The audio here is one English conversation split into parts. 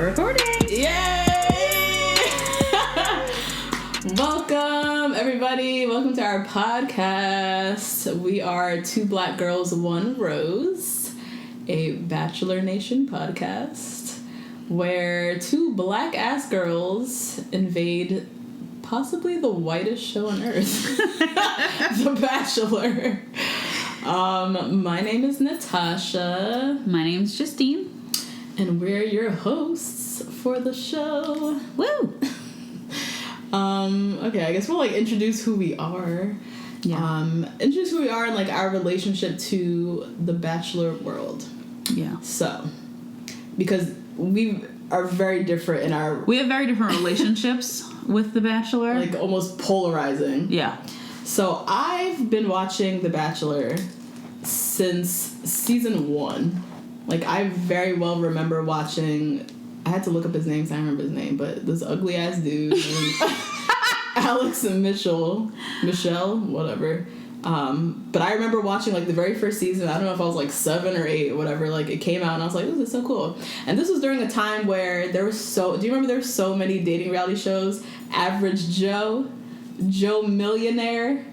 We're recording. Yay! Welcome, everybody. Welcome to our podcast. We are Two Black Girls, One Rose, a Bachelor Nation podcast where two black-ass girls invade possibly the whitest show on earth, The Bachelor. My name is Natasha. My name's Justine. And we're your hosts for the show. Woo! Okay, I guess we'll introduce who we are. Yeah. Introduce who we are and our relationship to the Bachelor world. Yeah. So, because we are very different in our... We have very different relationships with The Bachelor. Almost polarizing. Yeah. So, I've been watching The Bachelor since season 1. I very well remember watching... I had to look up his name because I don't remember his name, but this ugly-ass dude named Alex and Michelle, whatever. But I remember watching, the very first season. I don't know if I was, 7 or 8 or whatever. It came out, and I was like, this is so cool. And this was during a time where there was do you remember there were so many dating reality shows? Average Joe Millionaire.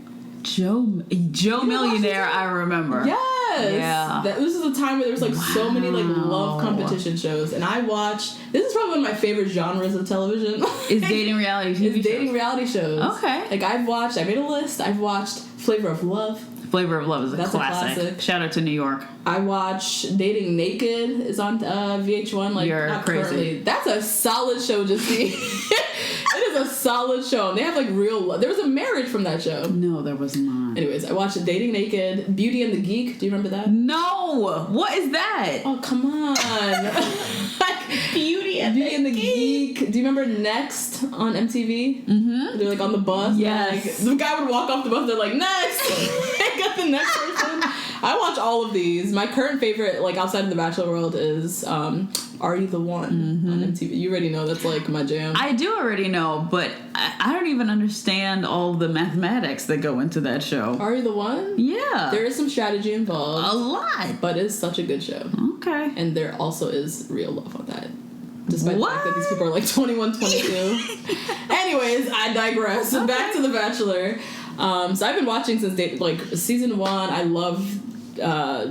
Joe Millionaire, I remember. Yes. Yeah. This is a time where there was so many love competition shows, and I watched. This is probably one of my favorite genres of television. Is dating reality TV shows. Dating reality shows. Okay. I made a list. I've watched Flavor of Love. Flavor of Love is That's classic. a classic. Shout out to New York. I watch Dating Naked is on VH1. You're not crazy. Currently. That's a solid show to see. It is a solid show. And they have real love. There was a marriage from that show. No, there was not. Anyways, I watched Dating Naked, Beauty and the Geek. Do you remember that? No! What is that? Oh, come on. Beauty and the Geek. Do you remember Next on MTV? Mm-hmm. They're on the bus. Yes. The guy would walk off the bus. They're like, next. They got the next person. I watch all of these. My current favorite, outside of the Bachelor world, is Are You the One on MTV. You already know that's my jam. I do already know, but I don't even understand all the mathematics that go into that show. Are You the One? Yeah. There is some strategy involved. A lot. But it's such a good show. Okay. And there also is real love on that. Despite What? the fact that these people are 21, 22. Anyways, I digress. So back to The Bachelor. So I've been watching since season 1. I love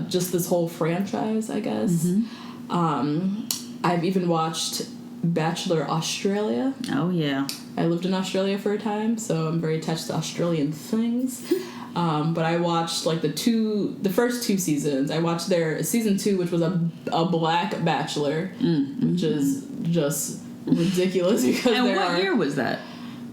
just this whole franchise, I guess. Mm-hmm. I've even watched Bachelor Australia. Oh, yeah. I lived in Australia for a time, so I'm very attached to Australian things. But I watched the first 2 seasons. I watched their season 2, which was a black Bachelor, which is just ridiculous because and what year was that?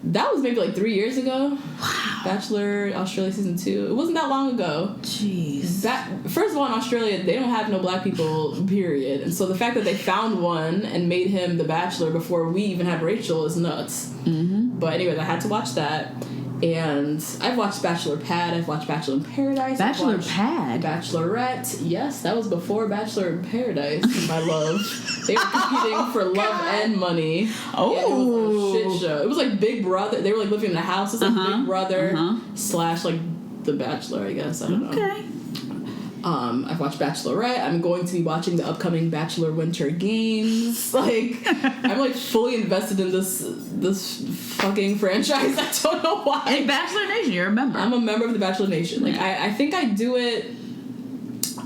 That was maybe 3 years ago. Wow. Bachelor Australia season 2. It wasn't that long ago. Jeez. First of all, in Australia, they don't have no black people, period. And so the fact that they found one and made him the Bachelor before we even had Rachel is nuts. Mm-hmm. But anyways, I had to watch that. And I've watched Bachelor Pad. I've watched Bachelor in Paradise. Bachelor Pad? Bachelorette. Yes, that was before Bachelor in Paradise, my love. They were competing for love and money. Oh. Yeah, it was a shit show. It was Big Brother. They were living in a house. It was Big Brother / The Bachelor, I guess. I don't know. Okay. I've watched Bachelorette. I'm going to be watching the upcoming Bachelor Winter Games. I'm fully invested in this fucking franchise. I don't know why. And Bachelor Nation, you're a member. I'm a member of the Bachelor Nation. I think I do it.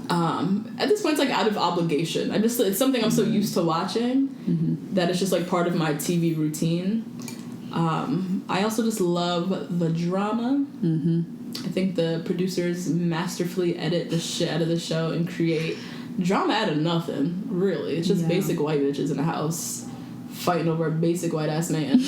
At this point, it's out of obligation. It's something I'm so used to watching that it's just part of my TV routine. I also just love the drama. I think the producers masterfully edit the shit out of the show and create drama out of nothing, really. It's just basic white bitches in a house fighting over a basic white ass man.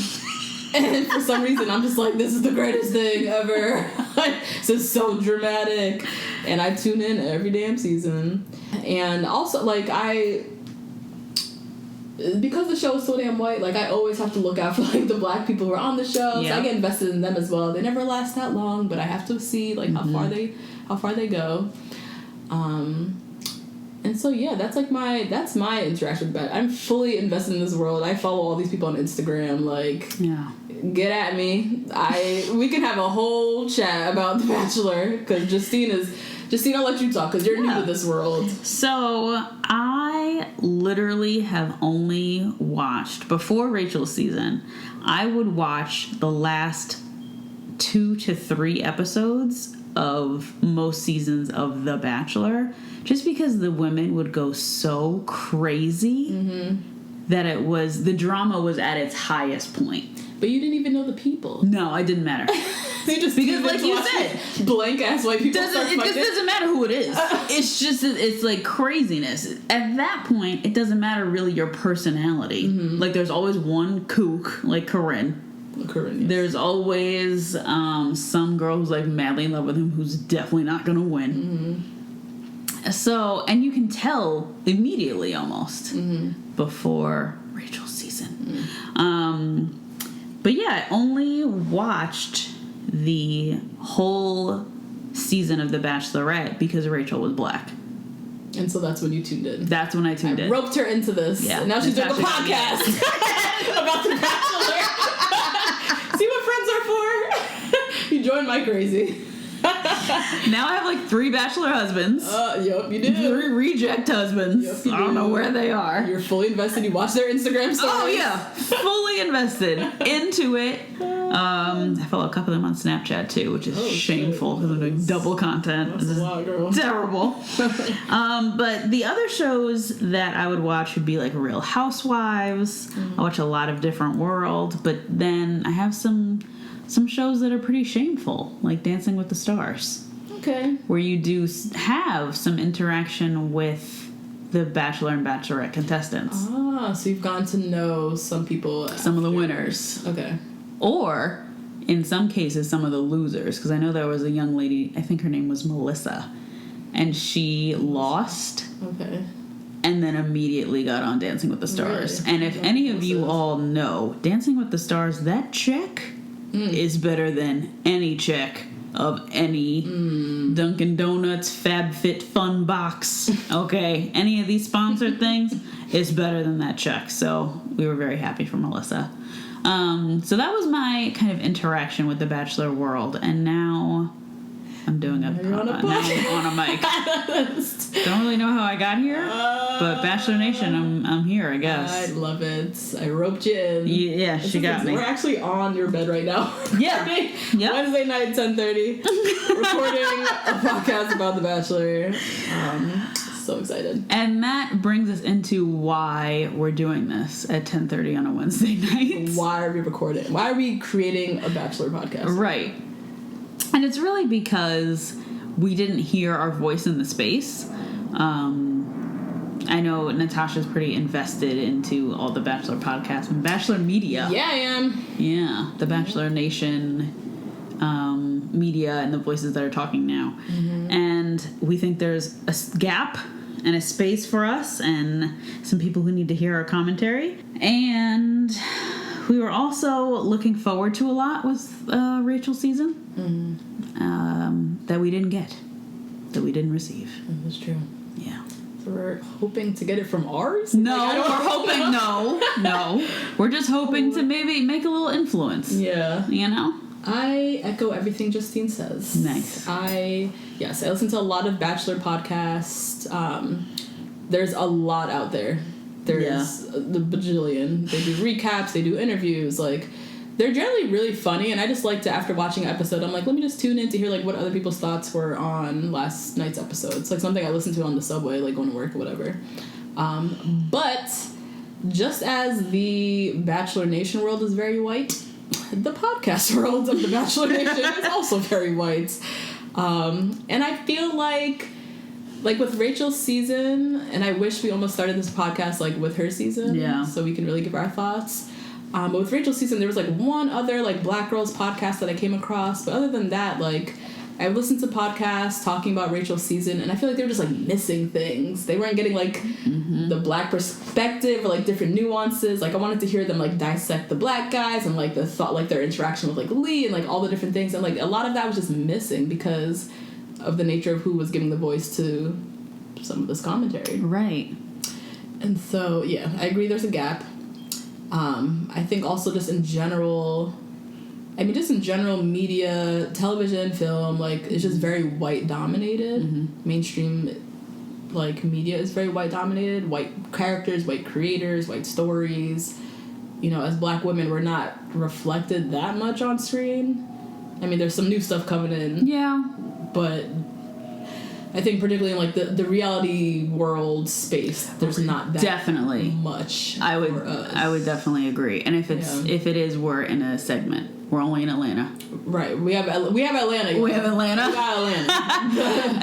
And for some reason, I'm just this is the greatest thing ever. This is so dramatic. And I tune in every damn season. And also, because the show is so damn white, I always have to look out for the black people who are on the show. Yeah. So I get invested in them as well. They never last that long, but I have to see how far they go. And so yeah, that's my interaction with that. I'm fully invested in this world. I follow all these people on Instagram. Like, Yeah. get at me. We can have a whole chat about The Bachelor because Justine, I'll let you talk because you're new to this world. So I literally have only watched, before Rachel's season, I would watch the last 2 to 3 episodes of most seasons of The Bachelor, just because the women would go so crazy that the drama was at its highest point. But you didn't even know the people. No, it didn't matter. Because like you said, blank ass white people. It just doesn't matter who it is. It's just, it's like craziness. At that point, it doesn't matter really your personality. Like, there's always one kook, like Corinne. Yes. There's always some girl who's like madly in love with him who's definitely not gonna win. So, and you can tell immediately almost before Rachel's season. But yeah, I only watched the whole season of The Bachelorette because Rachel was black. And so that's when you tuned in. That's when I tuned in. Roped her into this. Yeah. And now she's doing a podcast about The Bachelor. See what friends are for? You joined my crazy. Now I have like 3 bachelor husbands. Yep, you do. 3 reject husbands. Yep, you I don't do. know where they are. You're fully invested. You watch their Instagram stories. Oh yeah, fully invested into it. I follow a couple of them on Snapchat too, which is shameful because I'm doing double content. That's a lot, girl. Terrible. But the other shows that I would watch would be like Real Housewives. I watch a lot of Different World, but then I have some shows that are pretty shameful, like Dancing with the Stars. Okay. Where you do have some interaction with the Bachelor and Bachelorette contestants. So you've gotten to know some people. Some of the winners. Okay. Or, in some cases, some of the losers. Because I know there was a young lady, I think her name was Melissa, and she lost. Okay. And then immediately got on Dancing with the Stars. Really? And if any of you all know, Dancing with the Stars, that chick is better than any chick of any Dunkin' Donuts, FabFitFun box. Okay, any of these sponsored things is better than that chick. So we were very happy for Melissa. So that was my kind of interaction with the Bachelor world, and now I'm doing a You're on a now I'm on a mic. Don't really know how I got here, but Bachelor Nation, I'm here, I guess. I love it. I roped you in. Yeah, she got me. We're actually on your bed right now. Yeah. Yep. Wednesday night, 10:30. Recording a podcast about The Bachelor. So excited. And that brings us into why we're doing this at 10:30 on a Wednesday night. Why are we recording? Why are we creating a Bachelor podcast? Right. And it's really because we didn't hear our voice in the space. I know Natasha's pretty invested into all the Bachelor podcasts and Bachelor media. Yeah, I am. Yeah, the Bachelor Nation media and the voices that are talking now. And we think there's a gap and a space for us and some people who need to hear our commentary. And we were also looking forward to a lot with Rachel's season that we didn't get, that we didn't receive. That's true. Yeah. So we're hoping to get it from ours? No, we're hoping no. We're just hoping to maybe make a little influence. Yeah. You know? I echo everything Justine says. Nice. I listen to a lot of Bachelor podcasts. There's a lot out there. There's the bajillion. They do recaps, they do interviews, like they're generally really funny, and I just like to, after watching an episode, I'm like, let me just tune in to hear like what other people's thoughts were on last night's episode. It's like something I listen to on the subway, like going to work or whatever. But just as the Bachelor Nation world is very white, the podcast world of the Bachelor Nation is also very white. And I feel like with Rachel's season, and I wish we almost started this podcast like with her season, so we can really give our thoughts. But with Rachel's season, there was like one other like Black Girls podcast that I came across. But other than that, like I've listened to podcasts talking about Rachel's season, and I feel like they were just like missing things. They weren't getting like the Black perspective or like different nuances. Like I wanted to hear them like dissect the Black guys and like the thought, like their interaction with like Lee and like all the different things. And like a lot of that was just missing because of the nature of who was giving the voice to some of this commentary. Right. And so, yeah, I agree there's a gap. I think also just in general, media, television, film, like, it's just very white-dominated. Mm-hmm. Mainstream, like, media is very white-dominated. White characters, white creators, white stories. You know, as Black women, we're not reflected that much on screen. I mean, there's some new stuff coming in. Yeah. But I think particularly in, like, the reality world space, there's not that definitely much I would for us. I would definitely agree. And if it is, we're in a segment. We're only in Atlanta. Right. We have Atlanta. We have Atlanta. We got Atlanta.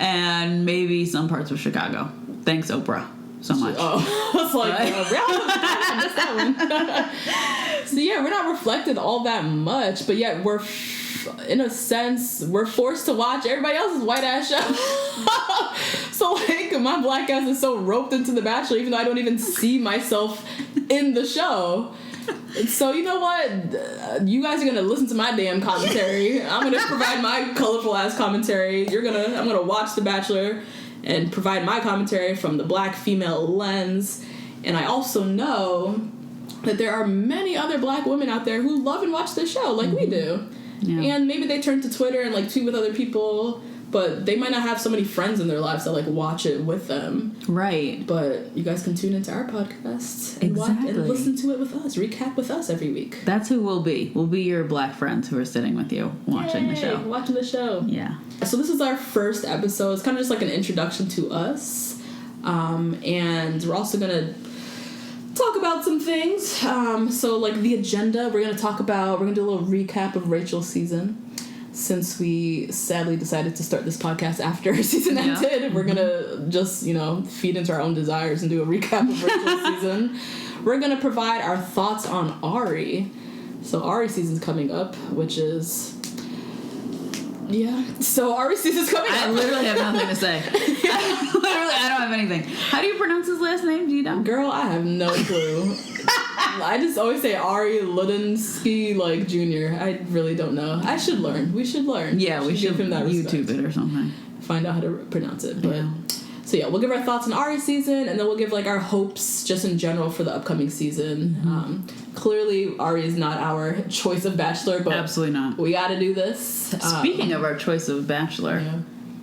And maybe some parts of Chicago. Thanks, Oprah, so much. Oh, it's like, I missed that one. So, yeah, we're not reflected all that much, but yet we're, in a sense, we're forced to watch everybody else's white-ass show. So, like, my Black ass is so roped into The Bachelor, even though I don't even see myself in the show. So, you know what? You guys are going to listen to my damn commentary. I'm going to provide my colorful-ass commentary. I'm going to watch The Bachelor and provide my commentary from the Black female lens. And I also know that there are many other Black women out there who love and watch this show like we do. Yeah. And maybe they turn to Twitter and, like, tweet with other people, but they might not have so many friends in their lives that, like, watch it with them. Right. But you guys can tune into our podcast and watch and listen to it with us, recap with us every week. That's who we'll be. We'll be your Black friends who are sitting with you watching the show. Watching the show. Yeah. So this is our first episode. It's kind of just like an introduction to us. And we're also going to talk about some things. So, like, the agenda, we're going to do a little recap of Rachel's season. Since we sadly decided to start this podcast after her season ended, we're going to just, feed into our own desires and do a recap of Rachel's season. We're going to provide our thoughts on Arie. So Arie season's coming up, which is... Yeah. So Arie season's coming up. I literally have nothing to say. I don't have anything. How do you pronounce his last name? Do you know? Girl, I have no clue. I just always say Arie Luyendyk, like, Jr. I really don't know. I should learn. We should learn. Yeah, we should give him that respect. YouTube it or something. Find out how to pronounce it. But So yeah, we'll give our thoughts on Arie season, and then we'll give, like, our hopes just in general for the upcoming season. Mm-hmm. Clearly, Arie is not our choice of Bachelor, but absolutely not. We got to do this. Speaking of our choice of Bachelor,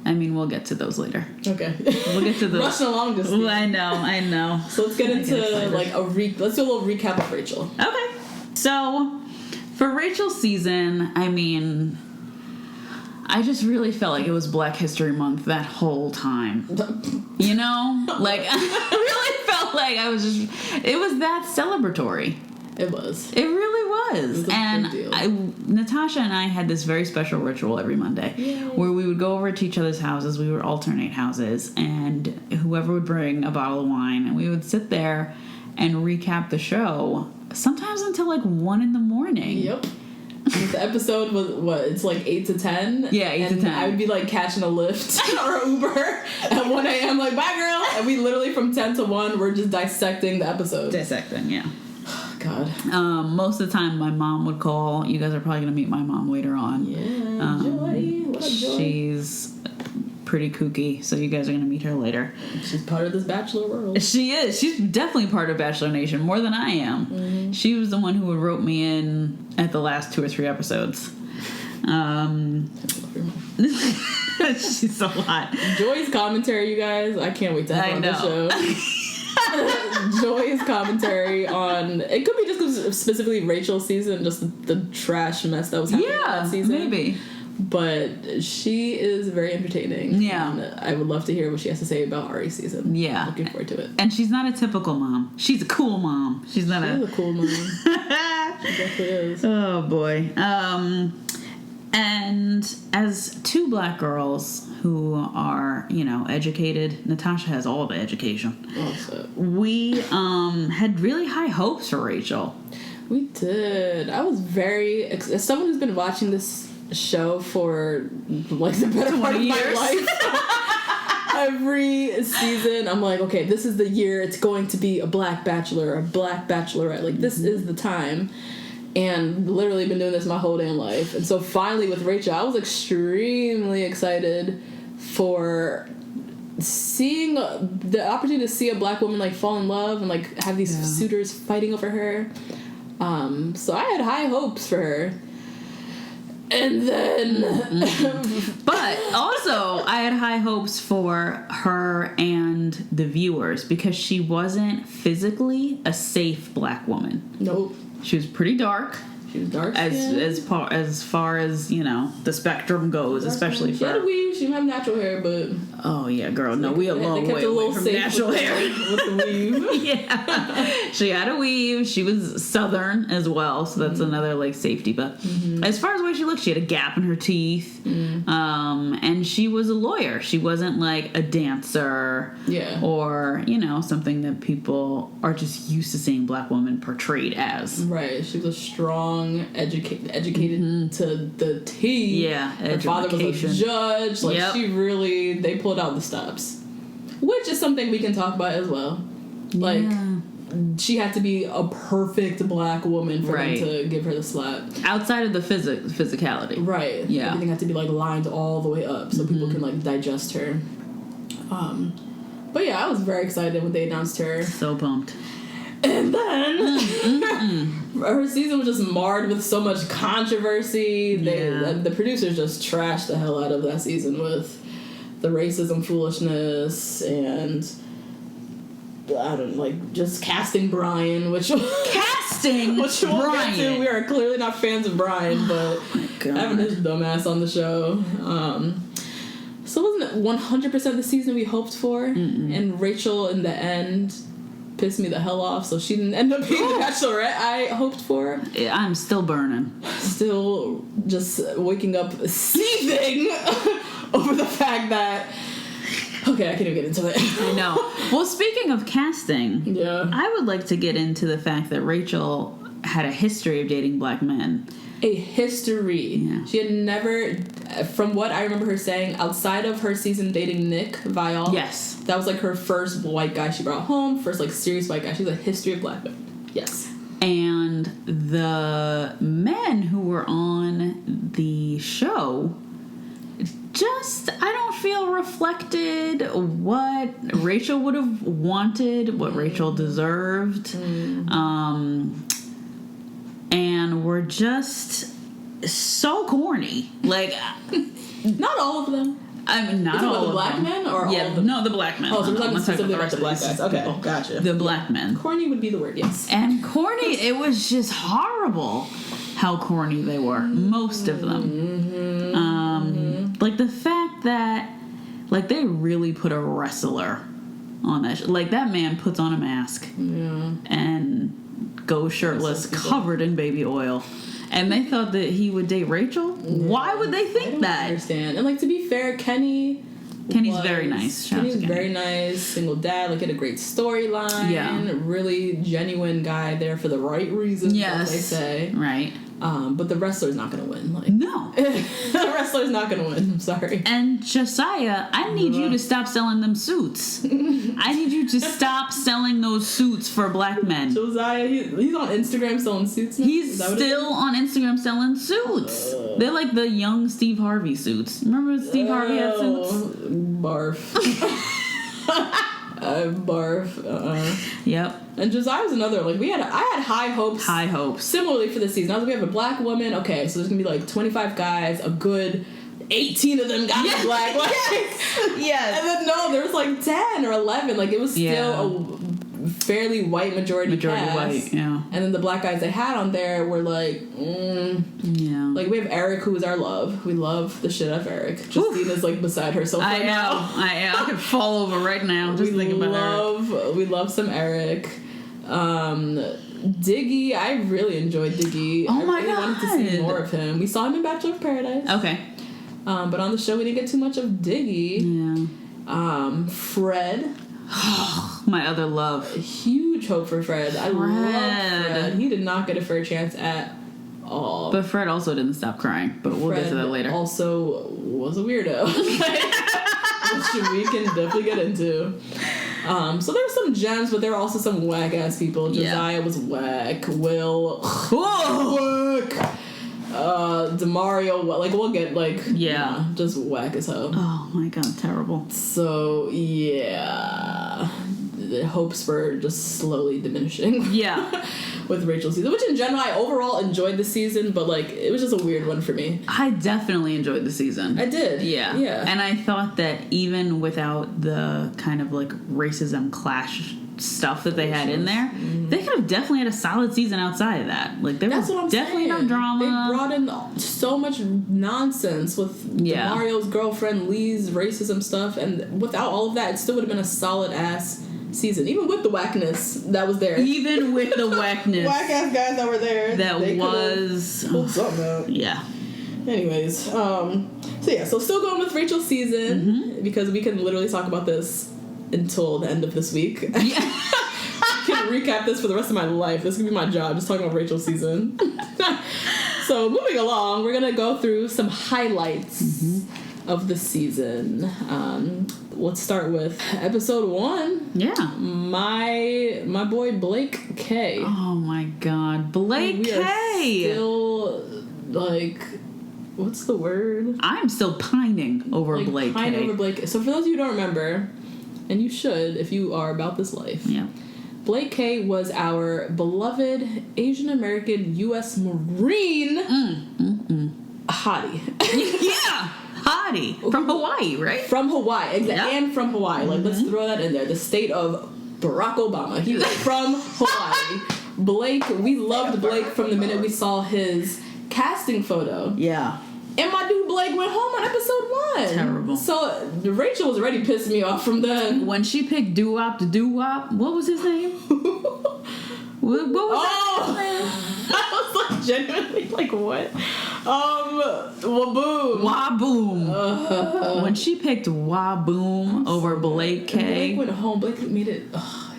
I mean, we'll get to those later. Okay. We'll get to those. Rushing along this. Ooh, I know. So let's get into like let's do a little recap of Rachel. Okay. So for Rachel's season, I mean, I just really felt like it was Black History Month that whole time. You know? Like, I really felt like it was that celebratory. It was. It really was. It was a big deal. Natasha and I had this very special ritual every Monday where we would go over to each other's houses. We would alternate houses, and whoever would bring a bottle of wine, and we would sit there and recap the show, sometimes until like 1 a.m. Yep. The episode was, it's like 8 to 10? Yeah, 8 to 10. I would be like catching a Lyft or Uber at 1 a.m. like, bye girl! And we literally from 10 to 1, we're just dissecting the episode. Dissecting, yeah. God. Most of the time my mom would call. You guys are probably going to meet my mom later on. Yeah, Joy. What up, Joy? She's pretty kooky, so you guys are going to meet her later. She's part of this Bachelor world. She is. She's definitely part of Bachelor Nation, more than I am. Mm-hmm. She was the one who wrote me in at the last 2 or 3 episodes. She's so hot. Joy's commentary, you guys, I can't wait to have on the show. Joy's commentary on, it could be just because specifically Rachel's season, just the trash mess that was happening in that season. Maybe. But she is very entertaining. Yeah. And I would love to hear what she has to say about Arie's season. Yeah. Looking forward to it. And she's not a typical mom. She's a cool mom. She's a cool mom. She definitely is. Oh boy. And as 2 Black girls who are, educated, Natasha has all the education. Awesome. We had really high hopes for Rachel. We did. I was as someone who's been watching this show for like the better part of my life. Every season, I'm like, okay, this is the year. It's going to be a Black Bachelor, a Black Bachelorette. Like, this is the time. And literally been doing this my whole damn life. And so finally with Rachel, I was extremely excited for seeing the opportunity to see a black woman like fall in love and like have these suitors fighting over her. So I had high hopes for her. And then but also I had high hopes for her and the viewers because she wasn't physically a safe black woman. Nope. She was pretty dark. She was dark as far as you know the spectrum goes, especially for. She had a weave. She didn't have natural hair, but oh yeah, girl, no, we a long way away from natural hair with the weave. Yeah, she had a weave. She was Southern as well, so that's another like safety. But as far as the way she looked, she had a gap in her teeth, and she was a lawyer. She wasn't like a dancer, or you know something that people are just used to seeing black women portrayed as. Right, she was a strong. Educated to the T. Yeah, her father was a judge. Like she really, they pulled out the stops, which is something we can talk about as well. Like she had to be a perfect black woman for them to give her the slap. Outside of the physicality, right? Yeah, everything had to be like lined all the way up so people can like digest her. But yeah, I was very excited when they announced her. So pumped. And then her season was just marred with so much controversy. The producers just trashed the hell out of that season with the racism foolishness and I don't like just casting Brian, which we'll get to. We are clearly not fans of Brian, but having his dumbass on the show. So it wasn't 100% the season we hoped for, and Rachel in the end pissed me the hell off, so she didn't end up being the Bachelorette I hoped for. I'm still burning. Still just waking up seething over the fact that... Okay, I can't even get into it. I know. Well, speaking of casting, I would like to get into the fact that Rachel had a history of dating black men. A history. Yeah. She had never, from what I remember her saying, outside of her season dating Nick Viall. Yes. That was like her first white guy she brought home, first like serious white guy. She has a history of black men. Yes. And the men who were on the show just, I don't feel reflected what Rachel would have wanted, what Rachel deserved. And were just so corny. Like, not all of them. I mean, not all of them. The black men or all of them? No, the black men. Oh, so we're talking specifically about the black guys. Okay, gotcha. The black men. Corny would be the word, yes. And corny, it was just horrible how corny they were. Most of them. Like the fact that, like, they really put a wrestler on that show. Like, that man puts on a mask and goes shirtless, covered in baby oil. And they thought that he would date Rachel? Why would they think that? I understand. And, like, to be fair, Kenny's very nice. Kenny's very nice. Single dad. Like, had a great storyline. Yeah. Really genuine guy there for the right reasons, as they say. Right. But the wrestler's not going to win. Like, no. The wrestler's not going to win. I'm sorry. And Josiah, I need you to stop selling them suits. I need you to stop selling those suits for black men. Josiah, he's on Instagram selling suits now? He's still on Instagram selling suits. They're like the young Steve Harvey suits. Remember Steve Harvey had suits? Barf. Barf. Yep. And Josiah's another. Like, I had high hopes. High hopes. Similarly for this season. I was like, we have a black woman. Okay, so there's gonna be like 25 guys. A good 18 of them got black. Like, yes. And then no, there was like 10 or 11. Like, it was still a fairly white majority cast. White, yeah. And then the black guys they had on there were like, Like, we have Eric, who is our love. We love the shit out of Eric. Justina's like beside herself right now. I could fall over right now just thinking about Eric. We love some Eric. Diggy, I really enjoyed Diggy. Oh my God. I wanted to see more of him. We saw him in Bachelor of Paradise. Okay. But on the show we didn't get too much of Diggy. Yeah. Fred. My other love. A huge hope for Fred. I love Fred. He did not get a fair chance at all. But Fred also didn't stop crying. But we'll get to that later. Also was a weirdo. Which we can definitely get into. So there were some gems, but there were also some whack ass people. Josiah was whack. Will whack. Demario, like, we'll get, like, Yeah. just whack as hell. Oh my god, terrible. So, yeah. The hopes were just slowly diminishing. Yeah. With Rachel's season, which in general, I overall enjoyed the season, but, like, it was just a weird one for me. I definitely enjoyed the season. I did. Yeah. Yeah. And I thought that even without the kind of, like, racism clash stuff that they had in there, they could have definitely had a solid season outside of that. Like, there That's was what I'm definitely saying. no drama. They brought in so much nonsense with Mario's girlfriend Lee's racism stuff, and without all of that, it still would have been a solid ass season, even with the whackness that was there. Even with the whackness. Whack ass guys that were there. That was pulled something out. Yeah. Anyways, so still going with Rachel's season because we can literally talk about this until the end of this week. Yeah. I can recap this for the rest of my life. This is gonna be my job, just talking about Rachel's season. So moving along, we're gonna go through some highlights of the season. Let's start with episode 1. Yeah. My boy Blake K. Oh my god, Blake We K. are still, like, what's the word? I'm still pining over Like, Blake pine K. over Blake. So for those of you who don't remember, and you should if you are about this life, Yeah. Blake K was our beloved Asian American U.S. Marine hottie. Yeah. Hottie. From Hawaii, right? From Hawaii. Yeah. And from Hawaii. Like, let's throw that in there. The state of Barack Obama. He was from Hawaii. Blake, we loved Blake from the minute we saw his casting photo. Yeah. And my dude Blake went home on episode 1. Terrible. So Rachel was already pissing me off from then. When she picked Doo-Wop to Doo-Wop, what was his name? What was that name? I was like genuinely like, what? Waboom. Waboom. When she picked Waboom over Blake K. Blake went home. Blake made it.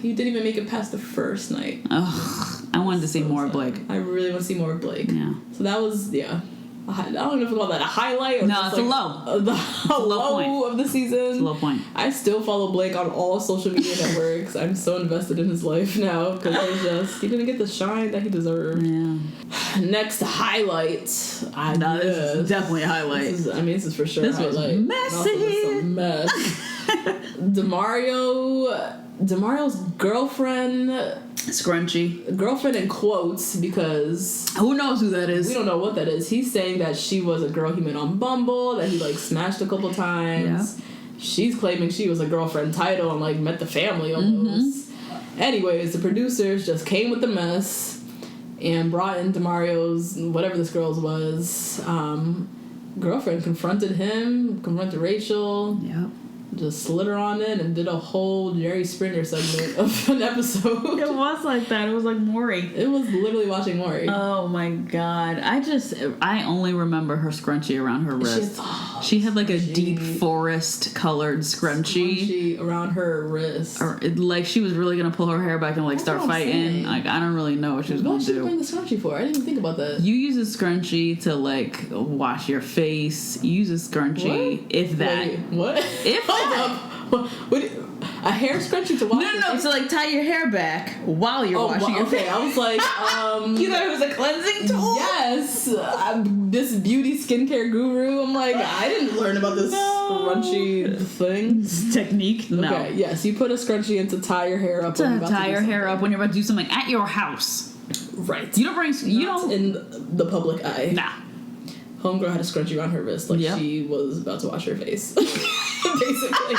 He didn't even make it past the first night. Ugh, I wanted to see more of Blake. I really want to see more of Blake. Yeah. So that was, I don't know if we call that a highlight or No, just it's like a low. The low point. low of the season. It's a low point. I still follow Blake on all social media networks. I'm so invested in his life now because he didn't get the shine that he deserved. Yeah. Next highlight. This is definitely a highlight. This is for sure This a was highlight. messy. Also, this is a mess. Demario's girlfriend in quotes because Who knows who that is? we don't know what that is. He's saying that she was a girl he met on Bumble, that he like smashed a couple times. Yeah. She's claiming she was a girlfriend title and like met the family almost. Anyways, the producers just came with the mess and brought in Demario's, whatever this girl's was, girlfriend, confronted Rachel. Yep. Just slid her on in and did a whole Jerry Springer segment of an episode. It was like that. It was like Maury. It was literally watching Maury. Oh my god. I only remember her scrunchie around her wrist. She had like a deep forest colored scrunchie around her wrist. Or like she was really gonna pull her hair back and like start fighting. Like I don't really know what she was gonna What should do. you bring the scrunchie for? I didn't even think about that. You use a scrunchie to like wash your face. You use a scrunchie if that. Wait, what? If Hold up. What, a hair scrunchie to wash your No, face? to like tie your hair back while you're washing your face. Okay, I was like, You thought it was a cleansing tool? yes, this beauty skincare guru. I'm like, I didn't learn about this scrunchie thing. Technique? No. Okay, yes, you put a scrunchie in to tie your hair up. To tie your hair up when you're about to do something at your house. Right. You don't bring. You Not don't. in the public eye. Nah. Homegirl had a scrunchie around her wrist, like she was about to wash her face, basically.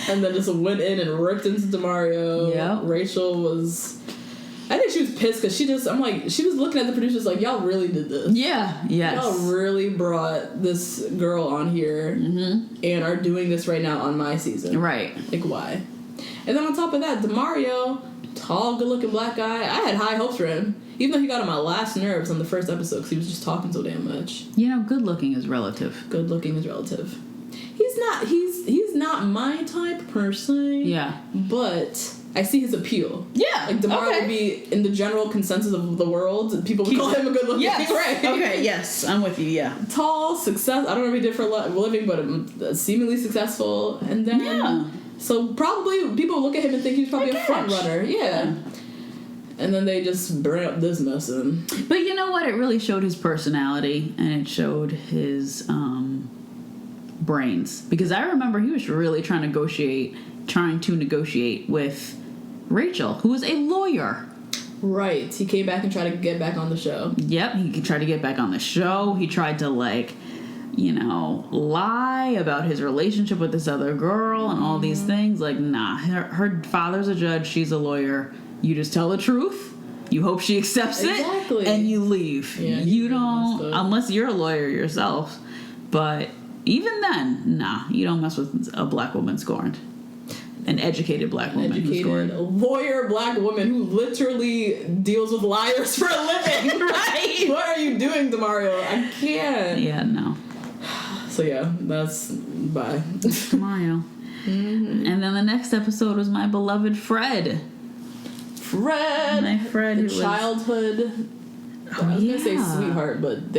And then just went in and ripped into Demario. Yeah. Rachel was. I think she was pissed because she was looking at the producers like, y'all really did this. Yeah. Yes. Y'all really brought this girl on here and are doing this right now on my season. Right. Like, why? And then on top of that, Demario, tall, good-looking black guy. I had high hopes for him. Even though he got on my last nerves on the first episode because he was just talking so damn much. You know, good looking is relative. Good looking is relative. He's not my type per se. Yeah. But I see his appeal. Yeah. Like Demario would be in the general consensus of the world. People would call him a good looking. Yes. Right. Okay. Yes, I'm with you. Yeah. Tall, success. I don't know if he did for a living, but seemingly successful. And then Yeah. so probably people look at him and think he's probably a front runner. Yeah. And then they just bring up this mess in. But you know what? It really showed his personality, and it showed his brains. Because I remember he was really trying to negotiate with Rachel, who was a lawyer. Right. He came back and tried to get back on the show. Yep, he tried to get back on the show. He tried to, like, you know, lie about his relationship with this other girl and all these things. Like, nah, her father's a judge, she's a lawyer. You just tell the truth. You hope she accepts it, and you leave. Yeah, you don't, unless you're a lawyer yourself. But even then, nah, you don't mess with a black woman scorned. An educated black woman who's scorned. A lawyer black woman who literally deals with liars for a living. Right? What are you doing, Demario? I can't. Yeah, no. So yeah, that's bye. Demario. And then the next episode was my beloved Fred. My Fred, the childhood. I was gonna say sweetheart, but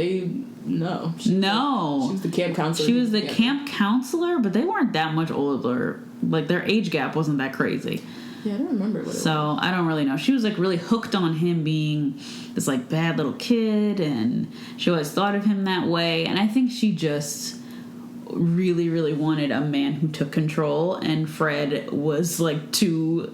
no. She was the camp counselor. She was the camp counselor, but they weren't that much older. Like, their age gap wasn't that crazy. Yeah, I don't remember what it was. So, I don't really know. She was, like, really hooked on him being this, like, bad little kid, and she always thought of him that way. And I think she just really, really wanted a man who took control, and Fred was, like, too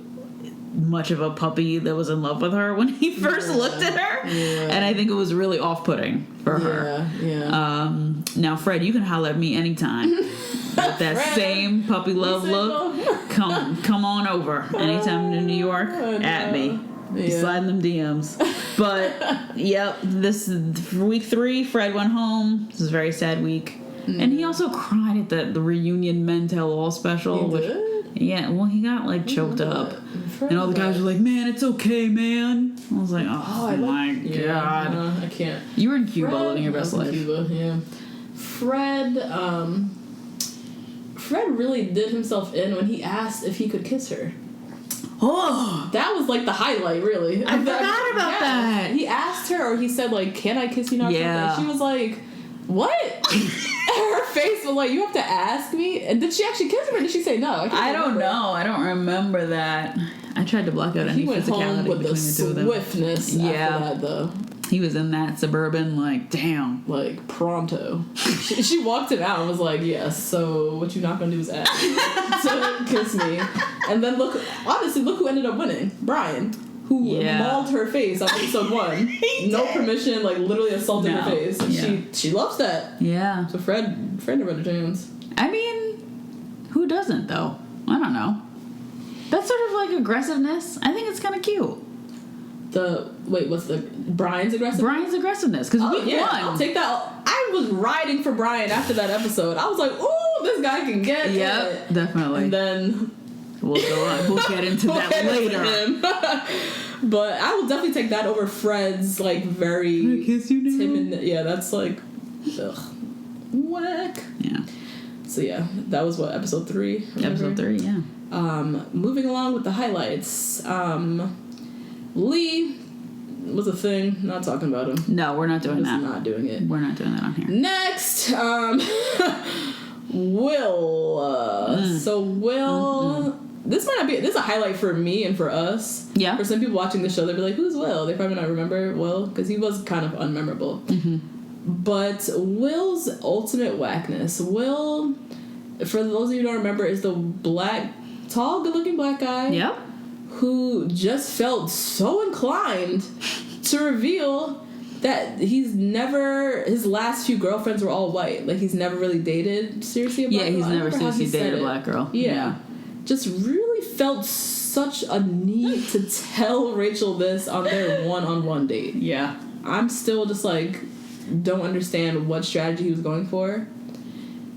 much of a puppy that was in love with her when he first looked at her. Yeah. And I think it was really off-putting for her. Yeah. Now, Fred, you can holler at me anytime. With that Fred, same puppy love look, come on over anytime in New York at me. Yeah. Sliding them DMs. But yep, this for week 3. Fred went home. This was a very sad week, and he also cried at the reunion Men Tell All special. He did? Yeah, well, he got like choked up, and all the guys were like, "Man, it's okay, man." I was like, "Oh my god, I can't." You were in Cuba living your best life. Cuba, yeah. Fred really did himself in when he asked if he could kiss her. Oh, that was like the highlight, really. I forgot about that. He asked her, or he said, like, "Can I kiss you now?" Yeah. She was like, "What?" Her face was like, "You have to ask me." And did she actually kiss him, or did she say no? I don't know. I don't remember that. I tried to block out any physicality between the two of them. Swiftness. After that, though. He was in that Suburban, like, damn. Like, pronto. she walked him out and was like, yes, so what you not gonna do is ask to kiss me. And then look who ended up winning. Brian. Who mauled her face on episode 1. No permission, like, literally assaulted her face. And she loves that. Yeah. So Fred never had a chance. I mean, who doesn't, though? I don't know. That's sort of like aggressiveness. I think it's kind of cute. What's the Brian's aggressiveness? Brian's aggressiveness, because we won. I'll take that. I was riding for Brian after that episode. I was like, ooh, this guy can get it. Yep, definitely. And then we'll go on. We'll get into that later. But I will definitely take that over Fred's, like, very can I kiss you now? timid. Yeah, that's like, ugh, whack. Yeah. So yeah, that was what, episode 3? Episode 3, yeah. Moving along with the highlights. Lee was a thing. Not talking about him. No, we're not doing that. Not doing it. We're not doing that on here. Next, Will. So Will. This is a highlight for me and for us. Yeah. For some people watching the show, they'll be like, "Who's Will?" They probably not remember Will because he was kind of unmemorable. Mm-hmm. But Will's ultimate whackness. Will, for those of you who don't remember, is the tall, good-looking black guy. Yep. Who just felt so inclined to reveal that his last few girlfriends were all white. Like, he's never really dated seriously a black girl. Yeah, he's never seriously dated a black girl. Yeah. Just really felt such a need to tell Rachel this on their one-on-one date. Yeah. I'm still just, like, don't understand what strategy he was going for.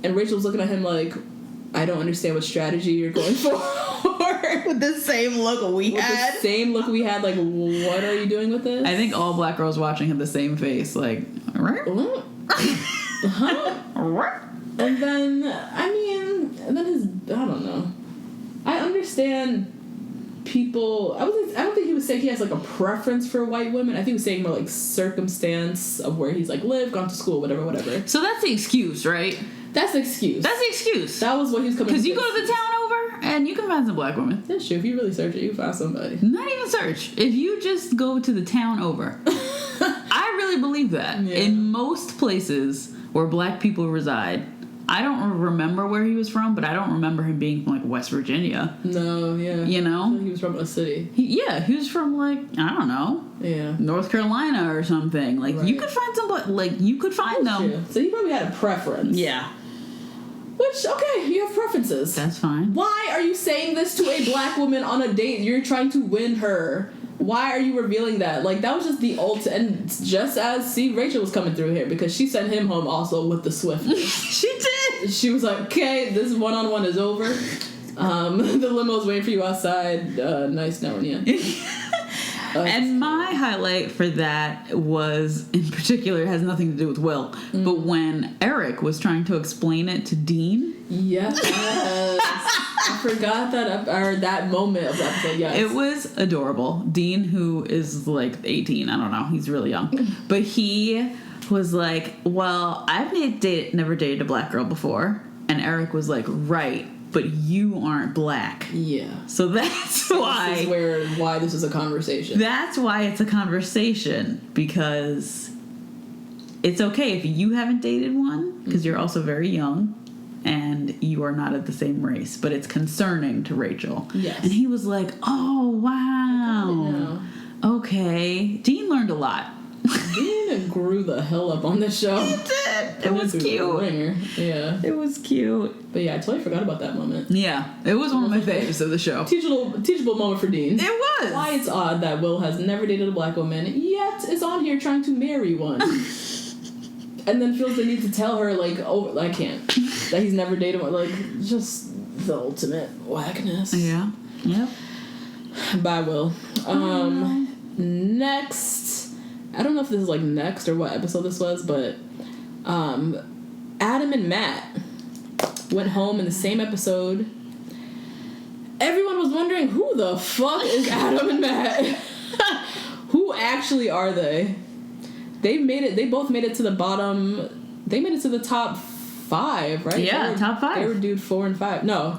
And Rachel was looking at him like, I don't understand what strategy you're going for. With the same look we had. The same look we had. Like, what are you doing with this? I think all black girls watching had the same face. Like, huh? And then, I don't know. I understand people. I don't think he was saying he has, like, a preference for white women. I think he was saying more, like, circumstance of where he's, like, lived, gone to school, whatever. So that's the excuse, right? That's the excuse. That's the excuse. That was what he was coming. Because you go to the town over and you can find some black women. That's true. If you really search it, you find somebody. Not even search. If you just go to the town over. I really believe that. Yeah. In most places where black people reside, I don't remember where he was from, but I don't remember him being from, like, West Virginia. No, yeah. You know? I feel like he was from a city. He was from, like, I don't know. Yeah. North Carolina or something. Like, Right. you could find some, like, you could find them. Yeah. So he probably had a preference. Yeah. Which, okay, you have preferences. That's fine. Why are you saying this to a black woman on a date? You're trying to win her. Why are you revealing that? Like, that was just the ultimate. And just as, Rachel was coming through here because she sent him home also with the swiftness. She did. She was like, okay, this one-on-one is over. The limo's waiting for you outside. Nice knowing you. And my highlight for that was, in particular, it has nothing to do with Will, but when Eric was trying to explain it to Dean. Yes. I forgot that moment of the episode, yes. It was adorable. Dean, who is like 18, I don't know, he's really young. But he was like, well, I've never dated a black girl before. And Eric was like, right, but you aren't black. Yeah. So that's why. This is why this is a conversation. That's why it's a conversation, because it's okay if you haven't dated one, because you're also very young and you are not of the same race, but it's concerning to Rachel. Yes. And he was like, oh, wow. Okay. Dean learned a lot. Dean grew the hell up on this show. He did. It was cute. Yeah. It was cute. But yeah, I totally forgot about that moment. Yeah. It was one of my favorites of the show. Teachable moment for Dean. It was. Why it's odd that Will has never dated a black woman, yet is on here trying to marry one. And then feels the need to tell her, like, oh, I can't. That he's never dated one. Like, just the ultimate whackness. Yeah. Yep. Bye, Will. Next, I don't know if this is, like, next or what episode this was, but Adam and Matt went home in the same episode. Everyone was wondering, who the fuck is Adam and Matt? Who actually are they? They both made it to the bottom. They made it to the top 5, right? Yeah, top 5. They were dude 4 and 5. No.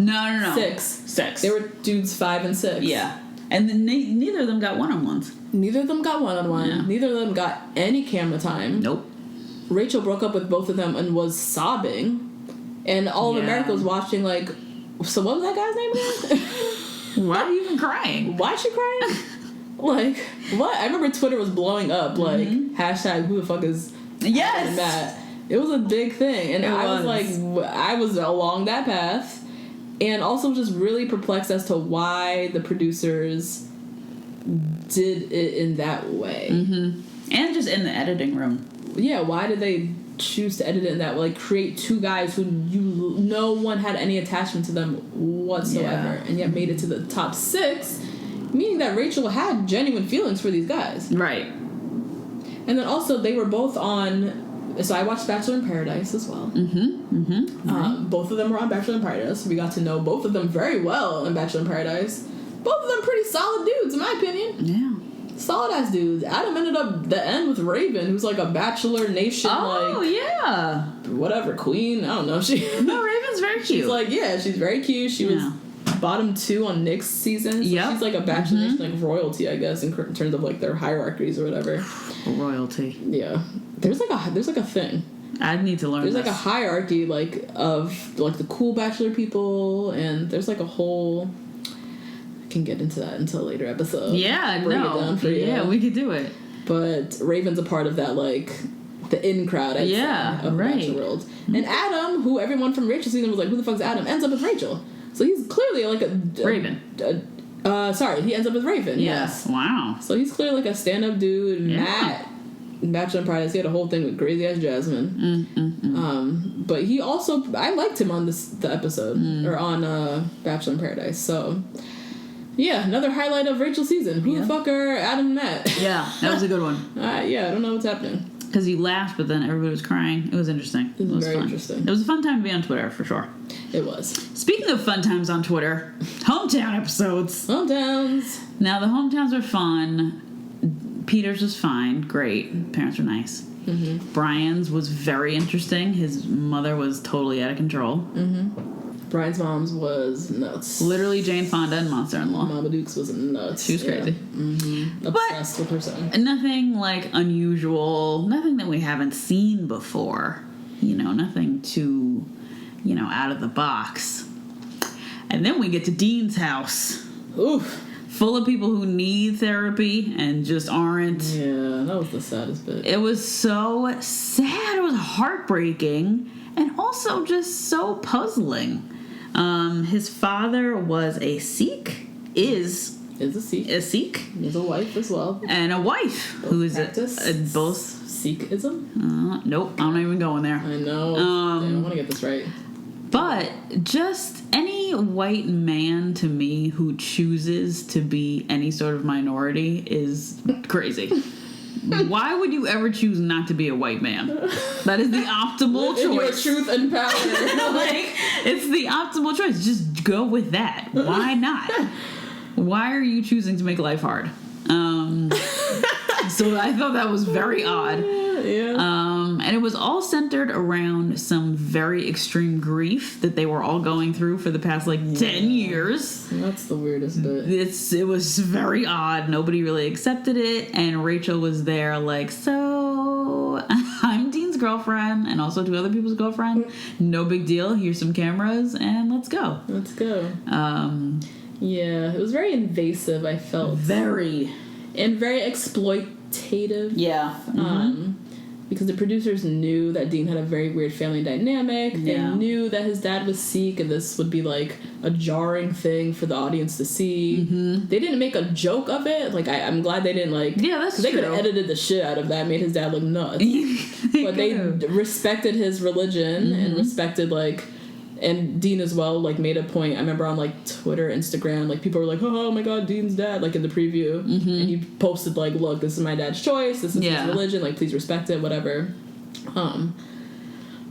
6. They were dudes 5 and 6. Yeah. And then neither of them got one-on-ones. Neither of them got one-on-one. Yeah. Neither of them got any camera time. Nope. Rachel broke up with both of them and was sobbing. And all of America was watching, like, so what was that guy's name again? Why are you even crying? Why is she crying? Like, what? I remember Twitter was blowing up, like, hashtag who the fuck is Matt. It was a big thing. And I was like, I was along that path. And also just really perplexed as to why the producers did it in that way. Mm-hmm. And just in the editing room. Yeah, why did they choose to edit it in that way? Like, create two guys who no one had any attachment to them whatsoever, and yet made it to the top 6, meaning that Rachel had genuine feelings for these guys. Right. And then also, they were both on... So I watched Bachelor in Paradise as well. Both of them were on Bachelor in Paradise. We got to know both of them very well in Bachelor in Paradise. Both of them pretty solid dudes, in my opinion. Yeah. Solid ass dudes. Adam ended up the end with Raven, who's like a Bachelor Nation, yeah. Whatever, queen. I don't know. No, Raven's very cute. She's like, yeah, she's very cute. She was bottom 2 on Nick's season. So she's like a Bachelor Nation, like royalty, I guess, in terms of like their hierarchies or whatever. Royalty. Yeah. There's like a thing. I need to learn. There's like a hierarchy, like of like the cool Bachelor people, and there's like a whole. Can get into that until a later episode. Yeah, Break it down for you. Yeah, we could do it. But Raven's a part of that, like, the in crowd, I'd say, of the Bachelor world. And Adam, who everyone from Rachel's season was like, who the fuck's Adam, ends up with Rachel. So he's clearly like a Raven. He ends up with Raven. Yes. Wow. So he's clearly like a stand-up dude. Matt, in Bachelor in Paradise, he had a whole thing with crazy ass Jasmine. But he also, I liked him on the episode or on Bachelor in Paradise. So. Yeah, another highlight of Rachel's season. Who the fuck are Adam and Matt? Yeah, that was a good one. I don't know what's happening. Because you laughed, but then everybody was crying. It was interesting. It was very fun. interesting. It was a fun time to be on Twitter, for sure. It was. Speaking of fun times on Twitter, hometown episodes. Hometowns. Now, the hometowns are fun. Peter's was fine. Great. Parents were nice. Brian's was very interesting. His mother was totally out of control. Brian's mom's was nuts. Literally Jane Fonda and Monster-in-Law. Mama Dukes was nuts. She was crazy. Mm-hmm. Obsessed with her son. Nothing like unusual, nothing that we haven't seen before. You know, nothing too, you know, out of the box. And then we get to Dean's house. Oof. Full of people who need therapy and just aren't. Yeah, that was the saddest bit. It was so sad. It was heartbreaking and also just so puzzling. His father was a Sikh, is a Sikh. A Sikh. He's a wife as well. And a wife who is both. Sikhism? Nope, I'm not even going there. I know. Damn, I want to get this right. But just any white man to me who chooses to be any sort of minority is crazy. Why would you ever choose not to be a white man? That is the optimal choice. Your truth and power. Like, it's the optimal choice. Just go with that. Why not? Why are you choosing to make life hard? So I thought that was very odd. Yeah. And it was all centered around some very extreme grief that they were all going through for the past 10 years. That's the weirdest bit. It was very odd. Nobody really accepted it, and Rachel was there so I'm Dean's girlfriend and also two other people's girlfriend. No big deal. Here's some cameras and let's go. Let's go. Yeah, it was very invasive, I felt. Very. And very exploitative. Yeah. Mm-hmm. Because the producers knew that Dean had a very weird family dynamic. They knew that his dad was Sikh, and this would be a jarring thing for the audience to see. Mm-hmm. They didn't make a joke of it. I'm glad they didn't Yeah, that's true. They could have edited the shit out of that, made his dad look nuts. But they respected his religion and respected and Dean as well, made a point. I remember on, Twitter, Instagram, people were like, oh my god, Dean's dad, in the preview. Mm-hmm. And he posted, look, this is my dad's choice. This is his religion. Please respect it, whatever.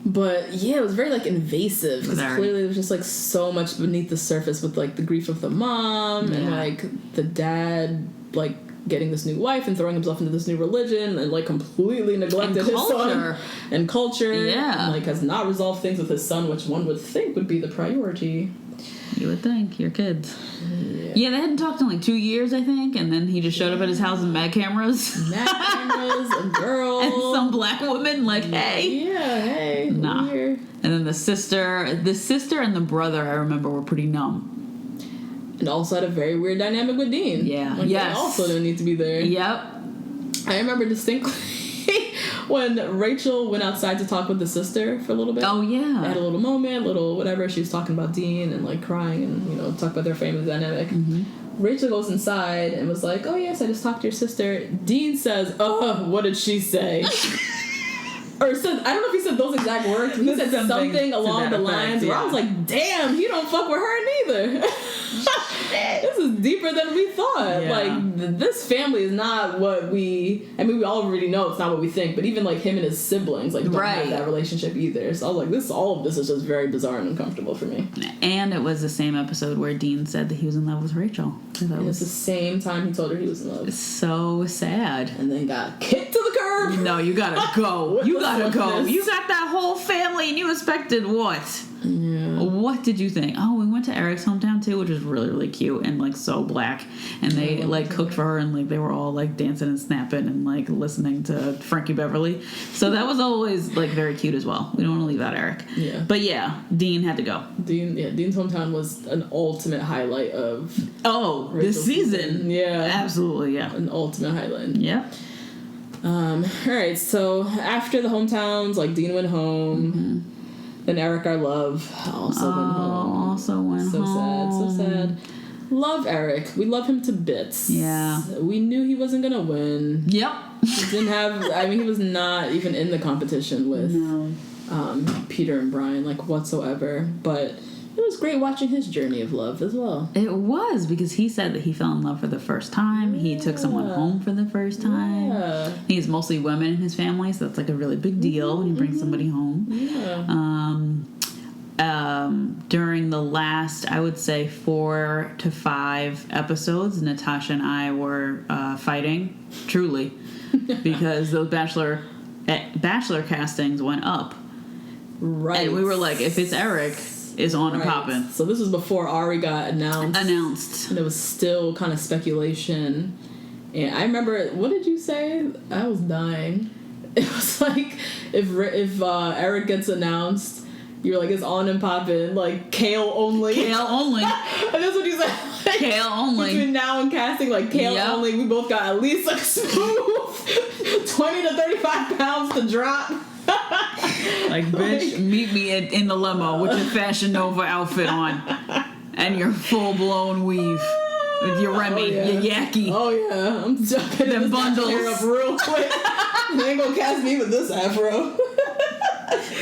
But, yeah, it was very, invasive. Because clearly there was just, so much beneath the surface with, the grief of the mom and, the dad, getting this new wife and throwing himself into this new religion and completely neglected his son and culture and has not resolved things with his son, which one would think would be the priority. You would think, your kids. Yeah, they hadn't talked in 2 years, I think, and then he just showed up at his house with mad cameras. A girl. And some black woman, hey. Yeah, hey. Nah. And then the sister and the brother, I remember, were pretty numb. And also had a very weird dynamic with Dean. Yeah. They also didn't need to be there. Yep. I remember distinctly when Rachel went outside to talk with the sister for a little bit. Oh, yeah. They had a little moment, whatever. She was talking about Dean and, crying and, talk about their family dynamic. Mm-hmm. Rachel goes inside and was like, oh, yes, I just talked to your sister. Dean says, oh, what did she say? Or said, I don't know if he said those exact words, but he said something along the lines where I was like, damn, he don't fuck with her neither. This is deeper than we thought. Yeah. This family is not what we we already know it's not what we think, but even him and his siblings don't have that relationship either. So I was like, all of this is just very bizarre and uncomfortable for me. And it was the same episode where Dean said that he was in love with Rachel. And it's the same time he told her he was in love. It's so sad. And then got kicked to the curb. No, you gotta go. You gotta go. You got that whole family and you expected what? Yeah. What did you think? Oh, we went to Eric's hometown too, which was really, really cute and so black. And they cooked for her and they were all dancing and snapping and listening to Frankie Beverly. So that was always very cute as well. We don't want to leave out Eric. Yeah. But yeah, Dean had to go. Dean's hometown was an ultimate highlight of this season. Yeah. Absolutely, yeah. An ultimate highlight. Yeah. Alright, so after the hometowns, Dean went home. Mm-hmm. Then Eric, our love, also went home. So sad. Love Eric. We love him to bits. Yeah. We knew he wasn't gonna win. Yep. He didn't have. He was not even in the competition with Peter and Brian, whatsoever. But it was great watching his journey of love as well. It was, because he said that he fell in love for the first time. He took someone home for the first time. Yeah. He's mostly women in his family, so that's a really big deal when you bring somebody home. Yeah. During the last, I would say, 4 to 5 episodes, Natasha and I were fighting, truly, because those Bachelor castings went up. Right. And we were like, if it's Eric, is on and popping. So this was before Arie got announced. And there was still kind of speculation. And I remember, what did you say? I was dying. It was like, if Eric gets announced, you're like, it's on and popping, like, Kale only. Kale only. And that's what you said. Like, Kale only. Between now and casting, like, Kale only, we both got at least a smooth 20 to 35 pounds to drop. Like, bitch, meet me in the limo with your Fashion Nova outfit on and your full-blown weave. With your Remy, your Yaki. Oh, yeah. I'm jumping them bundles. Hair up real quick. You ain't gonna cast me with this afro.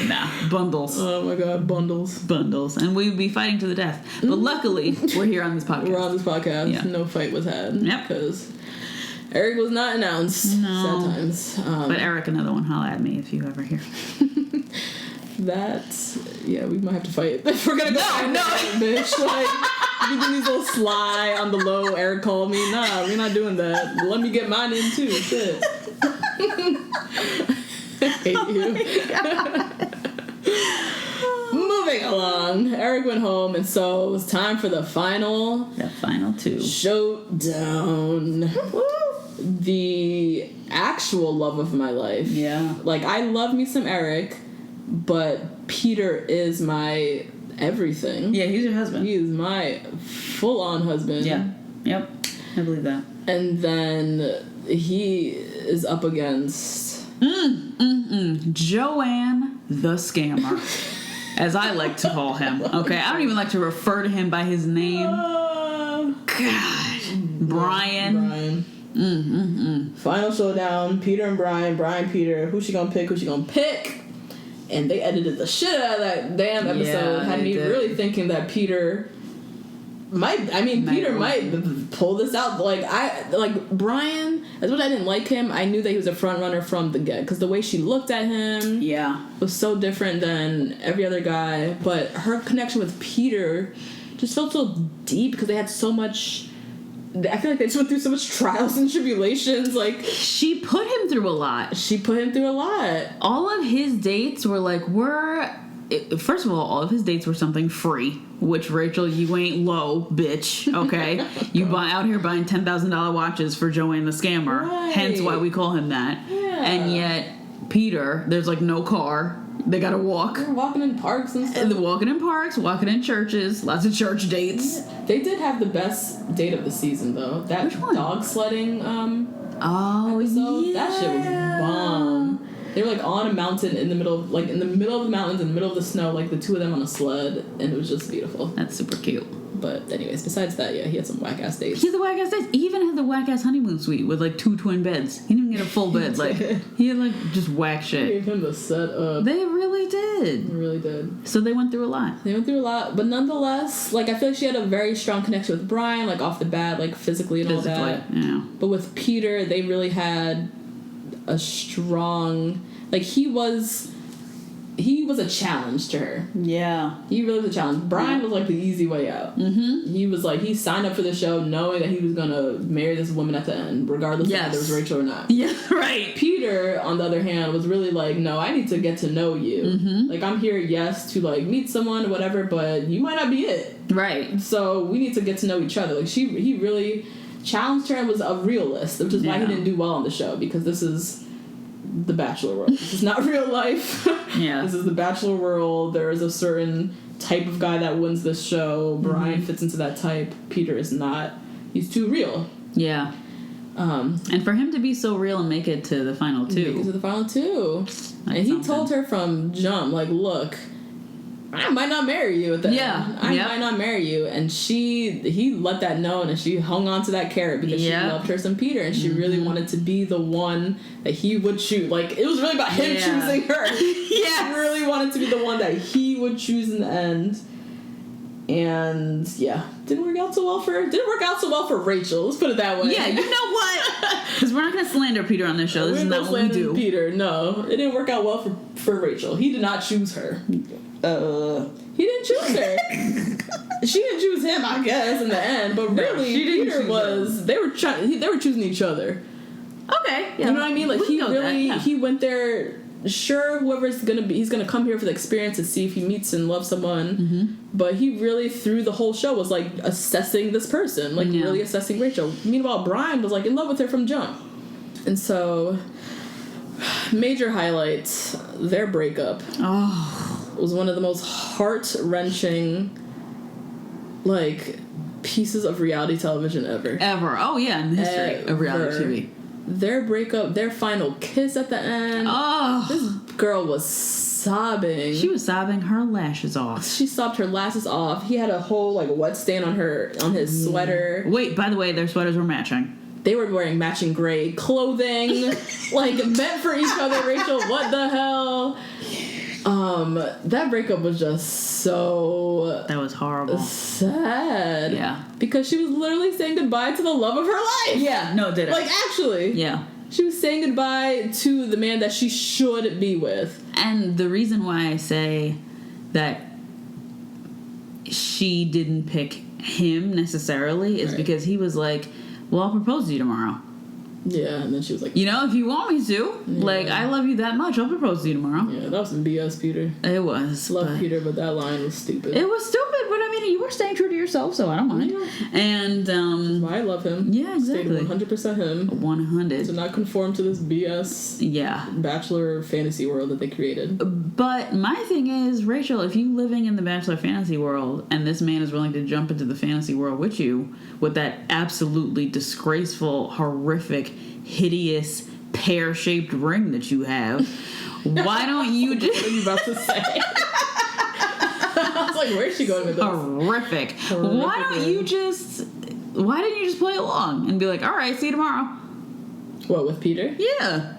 Nah, bundles. Oh, my God, bundles. Bundles. And we'd be fighting to the death. But luckily, we're here on this podcast. We're on this podcast. Yeah. No fight was had. Yep. Because Eric was not announced. No. Sad times. But Eric, another one, holla at me if you ever hear. Yeah, we might have to fight. If we're gonna go bitch. Like, we do these little sly on the low, Eric called me. Nah, we're not doing that. Let me get mine in too. Shit. I hate you. Moving along. Eric went home, and so it was time for the final two. Showdown. The actual love of my life. Yeah. Like, I love me some Eric, but Peter is my everything. Yeah, he's your husband. He is my full-on husband. Yeah. Yep. I believe that. And then he is up against... Joanne the Scammer. As I like to call him. Okay, I don't even like to refer to him by his name. God. Brian. Final showdown. Peter and Brian, Peter. Who's she gonna pick? And they edited the shit out of that damn episode. Had me really thinking that Peter might pull this out. Like Brian, as much as I didn't like him, I knew that he was a front runner from the get, because the way she looked at him was so different than every other guy. But her connection with Peter just felt so deep, because they had so much... I feel like they just went through so much trials and tribulations. Like, she put him through a lot. All of his dates were like, first of all of his dates were something free, which, Rachel, you ain't low, bitch, okay? You out here buying $10,000 watches for Joanne the Scammer, hence why we call him that. Yeah. And yet, Peter, there's like no car. They gotta walk. They're walking in parks and stuff. And they're walking in parks, walking in churches, lots of church dates. Yeah. They did have the best date of the season, though. That Which one? Dog sledding episode. Yeah. That shit was bomb. They were like on a mountain in the middle of the mountains, in the middle of the snow, like the two of them on a sled, and it was just beautiful. That's super cute. But anyways, besides that, yeah, he had some whack-ass dates. He had the whack-ass dates. He even had the whack-ass honeymoon suite with, like, 2 twin beds. He didn't even get a full bed. Like, he had, like, just whack shit. They gave him the setup. They really did. They really did. So they went through a lot. But nonetheless, like, I feel like she had a very strong connection with Brian, like, off the bat, like, physically and all that. Yeah. But with Peter, they really had a strong... Like, he was a challenge to her. Yeah. He really was a challenge. Brian was like the easy way out. Mm-hmm. He was like, he signed up for the show knowing that he was gonna marry this woman at the end, regardless of whether it was Rachel or not. Yeah, right. Peter, on the other hand, was really like, no, I need to get to know you. Mm-hmm. Like, I'm here, yes, to like meet someone or whatever, but you might not be it. Right. So we need to get to know each other. Like, he really challenged her and was a realist, which is why he didn't do well on the show, because this is the Bachelor world. This is not real life. Yeah. This is the Bachelor world. There is a certain type of guy that wins this show. Brian fits into that type. Peter is not. He's too real. Yeah. And for him to be so real and make it to the final 2. Make it to the final 2. And he told her from jump, like, look, I might not marry you at the end. I might not marry you. And he let that know, and she hung on to that carrot because she loved her some Peter, and she really wanted to be the one that he would choose. Like, it was really about him choosing her. He really wanted to be the one that he would choose in the end. And didn't work out so well for Rachel. Let's put it that way. Yeah, you know what? Because we're not going to slander Peter on this show. This is not what we do. Peter, no, it didn't work out well for Rachel. He did not choose her. He didn't choose her. She didn't choose him, I guess, in the end. But really, Peter was. They were choosing each other. Okay, yeah. You know what I mean? Like, he went there sure, whoever's gonna be, he's gonna come here for the experience and see if he meets and loves someone. But he really, through the whole show, was like assessing this person, like really assessing Rachel. Meanwhile, Brian was like in love with her from jump. And so, major highlights, their breakup was one of the most heart-wrenching, like, pieces of reality television ever. Oh yeah, in the history of reality TV. Their breakup, their final kiss at the end. This girl was sobbing. She was sobbing her lashes off. She sobbed her lashes off. He had a whole like wet stain on his sweater. Wait, by the way, their sweaters were matching. They were wearing matching gray clothing, like meant for each other. Rachel, what the hell? That breakup was just so... That was horrible. Sad. Yeah. Because she was literally saying goodbye to the love of her life. Yeah, no, it didn't. Like, actually. Yeah. She was saying goodbye to the man that she should be with. And the reason why I say that she didn't pick him necessarily is because he was like, well, I'll propose to you tomorrow. Yeah, and then she was like... You know, if you want me to. Yeah. Like, I love you that much, I'll propose to you tomorrow. Yeah, that was some BS, Peter. It was. Love Peter, but that line was stupid. It was stupid, but I mean, you were staying true to yourself, so I don't mind. Yeah. And, I love him. Yeah, exactly. Stayed 100% him. 100. To not conform to this BS Bachelor fantasy world that they created. But my thing is, Rachel, if you living in the Bachelor fantasy world and this man is willing to jump into the fantasy world with you with that absolutely disgraceful, horrific, hideous, pear-shaped ring that you have, why don't you just... What are you about to say? I was like, where's she going with this? Horrific. Why didn't you just play along and be like, all right, see you tomorrow? What, with Peter? Yeah.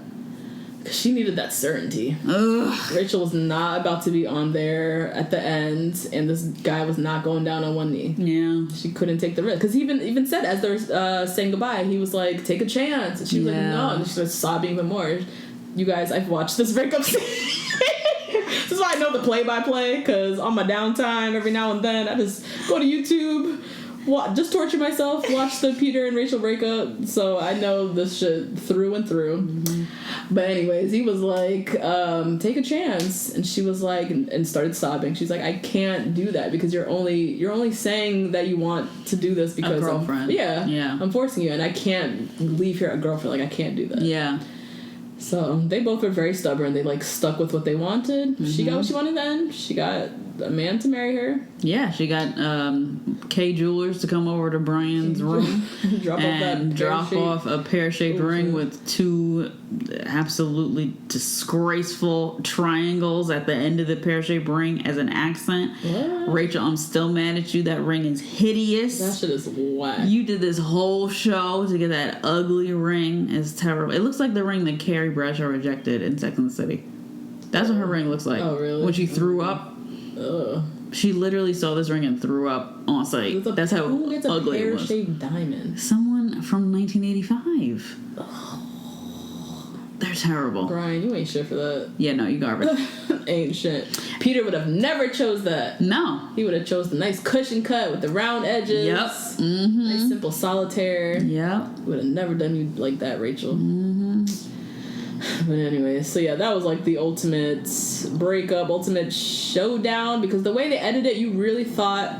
Because she needed that certainty. Ugh. Rachel was not about to be on there at the end, and this guy was not going down on one knee. Yeah. She couldn't take the risk. Because he even said, as they were saying goodbye, he was like, take a chance. And she was like, no. And she started sobbing even more. You guys, I've watched this breakup scene. This is why I know the play-by-play, because on my downtime, every now and then, I just go to YouTube, just torture myself, watch the Peter and Rachel breakup, so I know this shit through and through. Mm-hmm. But anyways, he was like, take a chance. And she was like, and started sobbing. She's like, I can't do that because you're only saying that you want to do this because... A girlfriend. I'm forcing you, and I can't leave here a girlfriend. Like, I can't do that. Yeah. So they both were very stubborn. They like stuck with what they wanted. Mm-hmm. She got what she wanted then. She got a man to marry her. Yeah, she got K Jewelers to come over to Brian's room drop off a pear-shaped ring with two absolutely disgraceful triangles at the end of the pear-shaped ring as an accent. What? Rachel, I'm still mad at you. That ring is hideous. That shit is whack. You did this whole show to get that ugly ring. It's terrible. It looks like the ring that Carrie Bradshaw rejected in Sex and the City. That's what her ring looks like. Oh, really? When she threw up. Ugh. She literally saw this ring and threw up on site. That's how ugly it was. Who gets a pear-shaped diamond? Someone from 1985. Oh, they're terrible. Brian, you ain't shit for that. Yeah, no, you garbage. Ain't shit. Peter would have never chose that. No. He would have chose the nice cushion cut with the round edges. Yep. Mm-hmm. Nice simple solitaire. Yep. Would have never done you like that, Rachel. Mm-hmm. But anyway, so yeah, that was like the ultimate breakup, ultimate showdown, because the way they edited it, you really thought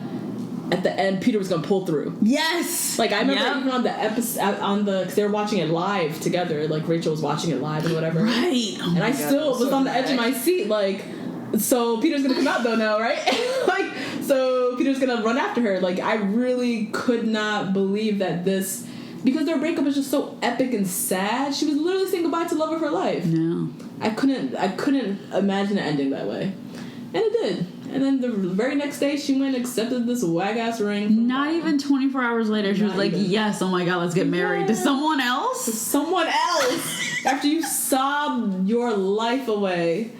at the end Peter was gonna pull through. Yes. Like I remember even on the episode, because they were watching it live together, like Rachel was watching it live and whatever. Right. Oh and I still was on the edge of my seat, like, so Peter's gonna come out though now, right? Like, so Peter's gonna run after her. Like, I really could not believe that this. Because their breakup is just so epic and sad. She was literally saying goodbye to the love of her life. No. I couldn't imagine it ending that way. And it did. And then the very next day, she went and accepted this wag-ass ring. Not even 24 hours later, she was like, yes, oh my God, let's get married. To someone else? To someone else! After you sobbed your life away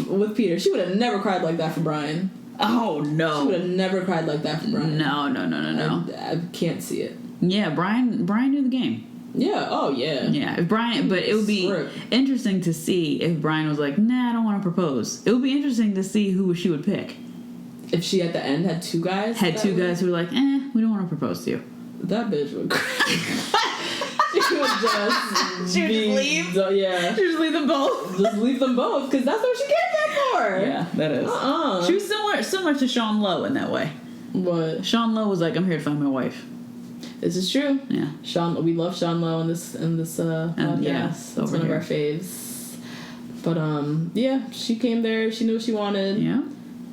with Peter. She would have never cried like that for Brian. Oh, no. She would have never cried like that for Brian. No. I can't see it. Yeah, Brian knew the game. Yeah, oh yeah. Yeah, if Brian, but it would be interesting to see if Brian was like, nah, I don't want to propose. It would be interesting to see who she would pick. If she at the end had two guys? Had two guys who were like, we don't want to propose to you. That bitch would cry. She would just She would just leave? Yeah. Just leave them both. Just leave them both, because that's what she came there for. Yeah, that is. She was similar to Sean Lowe in that way. What? Sean Lowe was like, I'm here to find my wife. This is true. Yeah. We love Sean Lowe in this podcast. Yeah, that's over one here. of our faves. But yeah, she came there. She knew what she wanted. Yeah.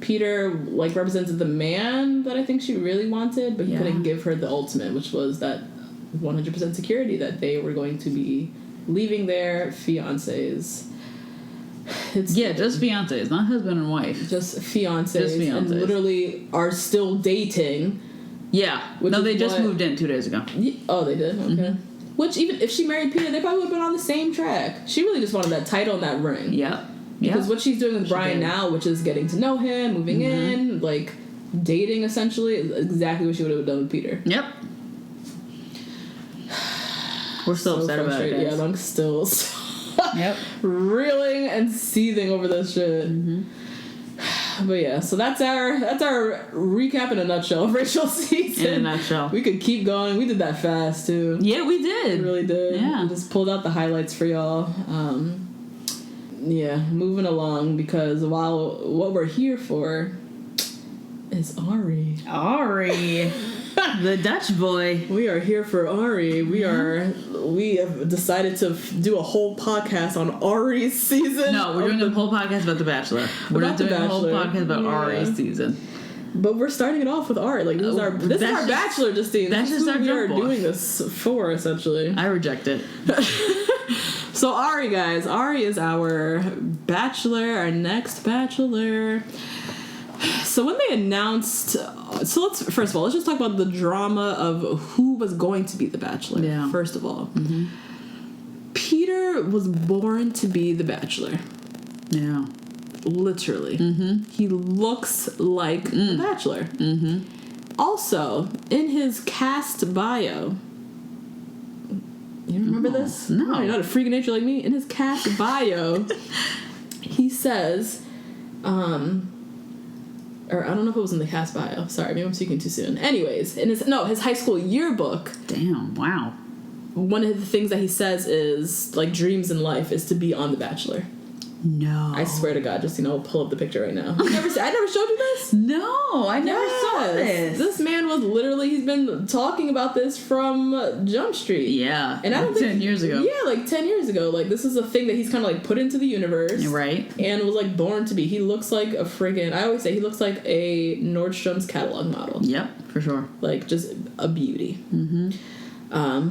Peter like represented the man that I think she really wanted, but he couldn't give her the ultimate, which was that 100% security that they were going to be leaving their fiancés. Just fiancés, not husband and wife. Just fiancés. And literally are still dating. Yeah. No, they just moved in 2 days ago. Oh, they did? Okay. Mm-hmm. Which, even if she married Peter, they probably would have been on the same track. She really just wanted that title and that ring. Yep. Because what she's doing with Brian now, which is getting to know him, moving in, like, dating, essentially, is exactly what she would have done with Peter. Yep. We're still upset about it, guys. Yeah, I'm still reeling and seething over this shit. Mm-hmm. But yeah, so that's our recap in a nutshell of Rachel's season. In a nutshell. We could keep going. We did that fast, too. Yeah, we did. We really did. Yeah. We just pulled out the highlights for y'all. Yeah, moving along, because while what we're here for is Arie. Arie. The Dutch boy. We are here for Arie. We have decided to do a whole podcast on Arie's season. No, we're doing a whole podcast about The Bachelor. We're not doing a whole podcast about Arie's season. But we're starting it off with Arie. Like, this is our Bachelor, Justine. That's just our we are jump off. doing this for, essentially. I reject it. So Arie, guys. Arie is our Bachelor, our next Bachelor. So when they announced... So let's just talk about the drama of who was going to be the Bachelor. Yeah. First of all. Mm-hmm. Peter was born to be the Bachelor. Yeah. Literally. Mm-hmm. He looks like the Bachelor. Mm-hmm. Also, in his cast bio... You remember this? No. Oh, you're not a freak of nature like me. In his cast bio, he says... or I don't know if it was in the cast bio. Sorry, maybe I'm speaking too soon. Anyways, in his high school yearbook. Damn, wow. One of the things that he says is, like, dreams in life is to be on The Bachelor. No. I swear to God, just, I'll pull up the picture right now. I never showed you this? No, I never saw this. This man was literally, he's been talking about this from Jump Street. Yeah. And I don't think 10 years ago. Yeah, like 10 years ago. Like, this is a thing that he's kind of, like, put into the universe. Right. And was, like, born to be. He looks like a friggin', I always say he looks like a Nordstrom's catalog model. Yep, for sure. Like, just a beauty. Mm-hmm.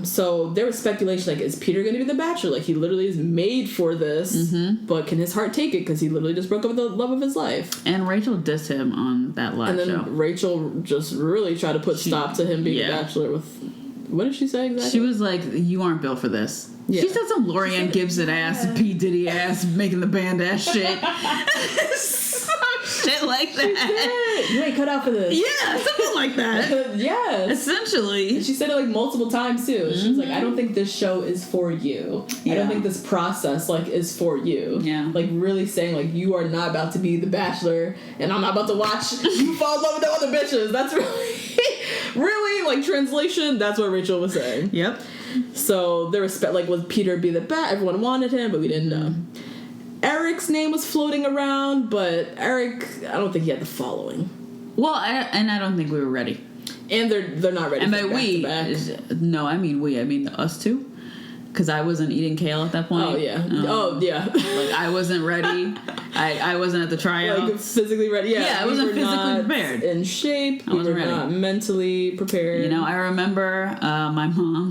So there was speculation, like, is Peter going to be the Bachelor? Like, he literally is made for this, but can his heart take it? Because he literally just broke up with the love of his life. And Rachel dissed him on that live show. And then Rachel just really tried to put stop to him being the Bachelor with... What did she say exactly? She was like, you aren't built for this. Yeah. She said some Lorianne Gibson ass, P. Diddy ass, making the band ass shit. Shit like that. You ain't cut out for this. Yeah, something like that. Yes. Essentially. And she said it like multiple times too. Mm-hmm. She was like, I don't think this show is for you. Yeah. I don't think this process like is for you. Yeah. Like really saying like you are not about to be the Bachelor and I'm not about to watch you fall in love with the other bitches. That's really like translation, that's what Rachel was saying. Yep. So there was like would Peter be the everyone wanted him, but we didn't know. Eric's name was floating around, but Eric, I don't think he had the following. Well, I don't think we were ready. And they're not ready. And by we, no, I mean us too, because I wasn't eating kale at that point. Oh yeah, like I wasn't ready. I wasn't at the tryouts. Like physically ready. Yeah, I wasn't physically prepared. In shape. I wasn't ready. Not mentally prepared. I remember my mom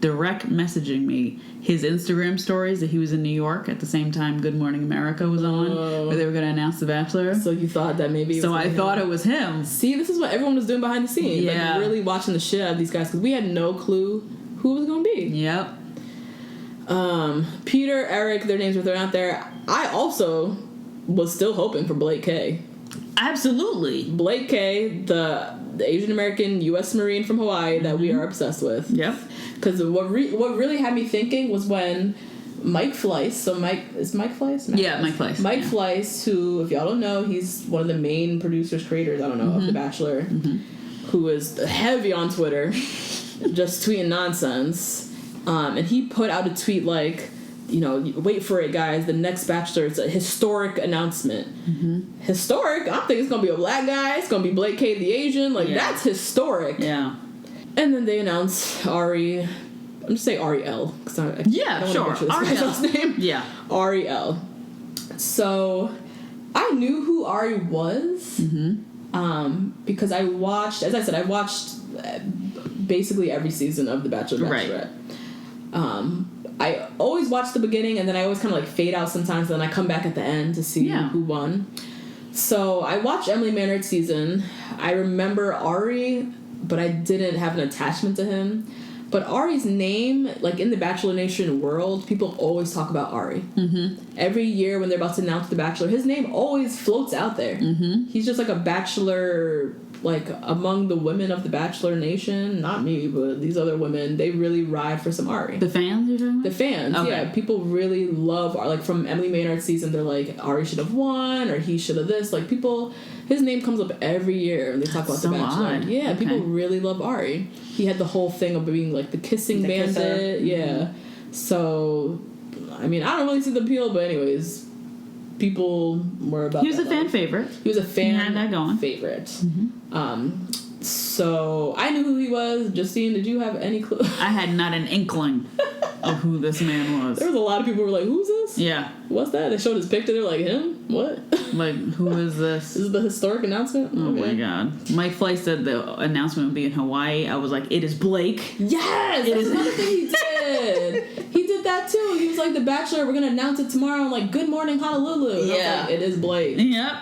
direct messaging me his Instagram stories that he was in New York at the same time Good Morning America was on, where they were going to announce The Bachelor. So you thought that maybe it was I thought it was him. See, this is what everyone was doing behind the scenes. Yeah. Like really watching the shit out of these guys because we had no clue who it was going to be. Yep. Peter, Eric, their names were thrown out there. I also was still hoping for Blake K. Absolutely. Blake K, the Asian American U.S. Marine from Hawaii that we are obsessed with. Yep. Because what really had me thinking was when Mike Fleiss, so Mike Fleiss? Mike Fleiss. Mike Fleiss, who, if y'all don't know, he's one of the main producers, creators, I don't know, of The Bachelor, who is heavy on Twitter. just tweeting nonsense. And he put out a tweet like, you know, wait for it, guys. The next Bachelor, it's a historic announcement. Historic? I think it's going to be a black guy. It's going to be Blake K, the Asian. Like, that's historic. Yeah. And then they announced Arie. I'm just saying Arie L. Cause I don't sure. want to butcher this guy's name. Yeah. Arie L. So I knew who Arie was. Because I watched, as I said, I watched basically every season of The Bachelor, Bachelorette. Right. I always watch the beginning, and then I always kind of like fade out sometimes, and then I come back at the end to see who won. So I watched Emily Maynard's season. I remember Arie, but I didn't have an attachment to him. But Arie's name, like in the Bachelor Nation world, people always talk about Arie. Every year when they're about to announce The Bachelor, his name always floats out there. He's just like a Bachelor, like among the women of the Bachelor Nation. Not me, but these other women, they really ride for some Arie. The fans you're talking about? The fans, yeah. People really love, like from Emily Maynard's season, they're like, Arie should have won, or he should have this. Like people, his name comes up every year when they talk about The Bachelor. Odd. Yeah, people really love Arie. He had the whole thing of being like the kissing bandit. Kisser. Yeah. So, I mean, I don't really see the appeal, but anyways, people were about. He was a fan favorite. He was a fan going. favorite. So I knew who he was. Justine, did you have any clue? I had not an inkling of who this man was. There was a lot of people who were like, "Who's this? Yeah, what's that?" They showed his picture. They're like, "Him? What? Like, who is this?" This is the historic announcement. Oh my god! Mike Flay said the announcement would be in Hawaii. I was like, "It is Blake." Yes, that's another thing he did. He did that too. He was like, "The Bachelor, we're gonna announce it tomorrow." I'm like, "Good morning, Honolulu." And I was like, it is Blake. Yep.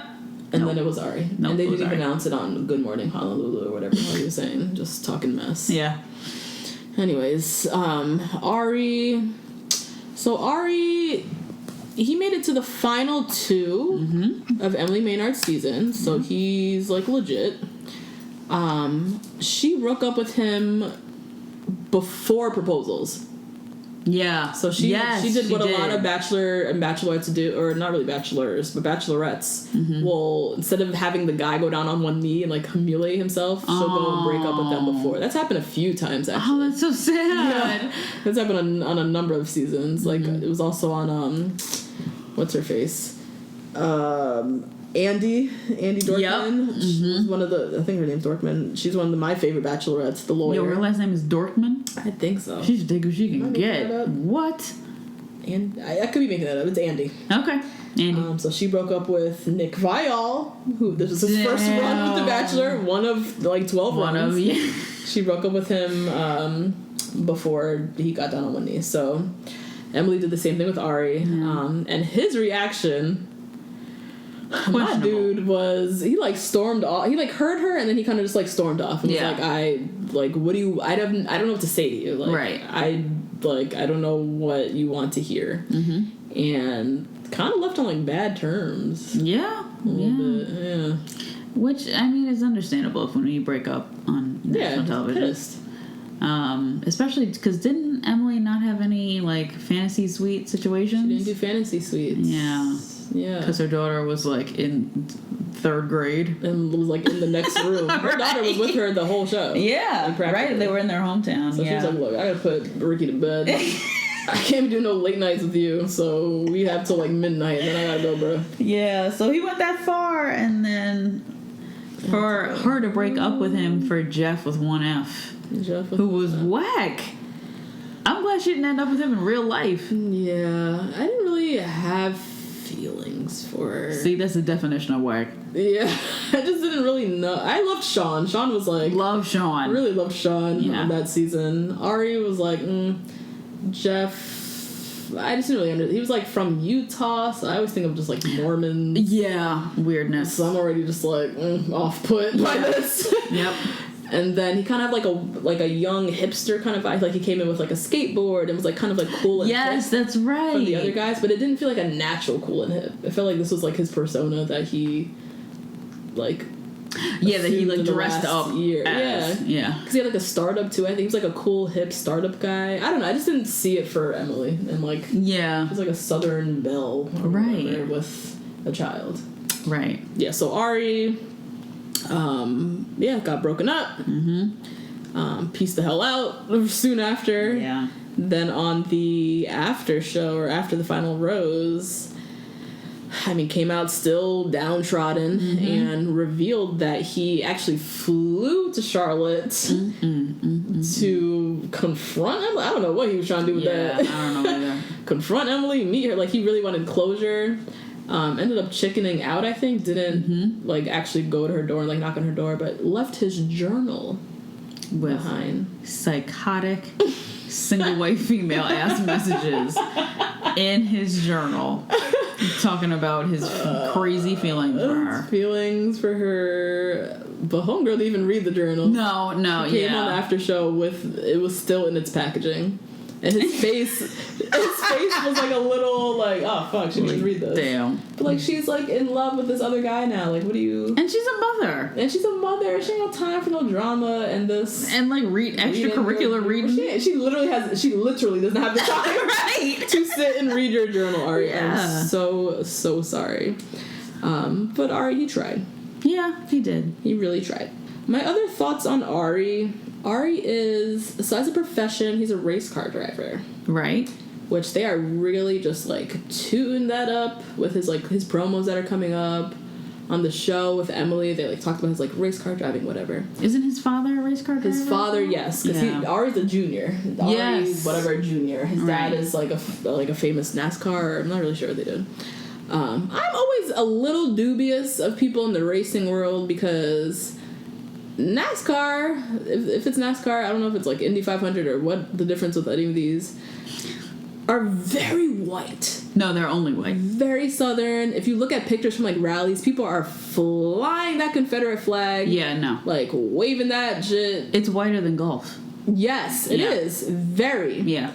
And then it was Arie. And they didn't even announce it on Good Morning Honolulu or whatever he was saying. Just talking mess. Yeah. Anyways, Arie. So Arie, he made it to the final 2 of Emily Maynard's season. So he's like legit. She broke up with him before proposals. Yeah. So she did what a lot of Bachelor and Bachelorettes do, or not really Bachelors, but Bachelorettes will, instead of having the guy go down on one knee and like humiliate himself, she'll go and break up with them before. That's happened a few times actually. Oh, that's so sad. Yeah. That's happened on a number of seasons. Like it was also on what's her face? Andy Dorkman. Yep. She's one of the, I think her name's Dorkman. She's one of my favorite Bachelorettes, the lawyer. Her last name is Dorkman? I think so. She's dig who she can get. What? And I could be making that up. It's Andy. Okay. Andy. So she broke up with Nick Viall, who this was his first run with The Bachelor, one of like 12 runs. She broke up with him before he got down on one knee. So Emily did the same thing with Arie. And his reaction, that dude was, he like stormed off. He like heard her and then he kind of just like stormed off and was like, what do you, I don't know what to say to you. Like, I don't know what you want to hear. And kind of left on like bad terms. Yeah. A little bit, yeah. Which, I mean, is understandable if when you break up on national television. Pissed. Especially because didn't Emily not have any like fantasy suite situations? She didn't do fantasy suites. Yeah. Because her daughter was like in 3rd grade and was like in the next room. Her daughter was with her the whole show. Yeah, right. They were in their hometown. So she was like, "Look, I gotta put Ricky to bed. I can't do no late nights with you. So we have till like midnight, and then I gotta go, bro." Yeah. So he went that far, and then for her to break up with him for Jeff with one F, who was whack. I'm glad she didn't end up with him in real life. Yeah, I didn't really have feelings for her. See, that's the definition of whack. Yeah, I just didn't really know. I loved Sean. Sean was like... Love Sean. I really loved Sean on that season. Arie was like, Jeff... I just didn't really understand. He was like from Utah, so I always think of just like Mormons. Yeah, weirdness. So I'm already just like off-put by this. Yep. And then he kind of had like a young hipster kind of vibe. Like he came in with like a skateboard and was like kind of like cool and hip. That's right. From the other guys, but it didn't feel like a natural cool and hip. It felt like this was like his persona that he like. Yeah, that he like dressed up. Year. As. Yeah. Because he had like a startup too. I think he was like a cool hip startup guy. I don't know. I just didn't see it for Emily and like. Yeah. It was like a Southern belle, or whatever, with a child. Right. Yeah. So Arie. Got broken up. Peace the hell out soon after. Yeah. Then on the after show, or after the final rose, I mean, came out still downtrodden and revealed that he actually flew to Charlotte to confront Emily. I don't know what he was trying to do with that. I don't know either. Confront Emily, meet her. Like, he really wanted closure. Ended up chickening out, I think. Didn't, like, actually go to her door and, like, knock on her door, but left his journal behind. Psychotic single white female ass messages in his journal. Talking about his crazy feelings for her. Feelings for her. But homegirl didn't even read the journal. No, He came on the after show with, it was still in its packaging. And his face was like a little like, oh fuck, she should read this. Damn. But like, she's like in love with this other guy now. Like, what do you? And she's a mother. She ain't got time for no drama and this. And like extracurricular reading. She literally doesn't have the time right to sit and read your journal, Arie. Yeah. I'm so sorry. But Arie, he tried. Yeah, he did. He really tried. My other thoughts on Arie is, so as a profession, he's a race car driver. Right. Which they are really just, like, tuning that up with his promos that are coming up on the show with Emily. They, like, talked about his, like, race car driving, whatever. Isn't his father a race car driver? His father, yes. Because Arie's a junior. Yes. Whatever, junior. His dad is, like, a famous NASCAR. I'm not really sure what they did. I'm always a little dubious of people in the racing world because NASCAR, if it's NASCAR, I don't know if it's like Indy 500 or what the difference with any of these, are very white. No, they're only white. Very southern. If you look at pictures from like rallies, people are flying that Confederate flag. Yeah, no. Like waving that shit. It's whiter than golf. Yes, it is. Very. Yeah.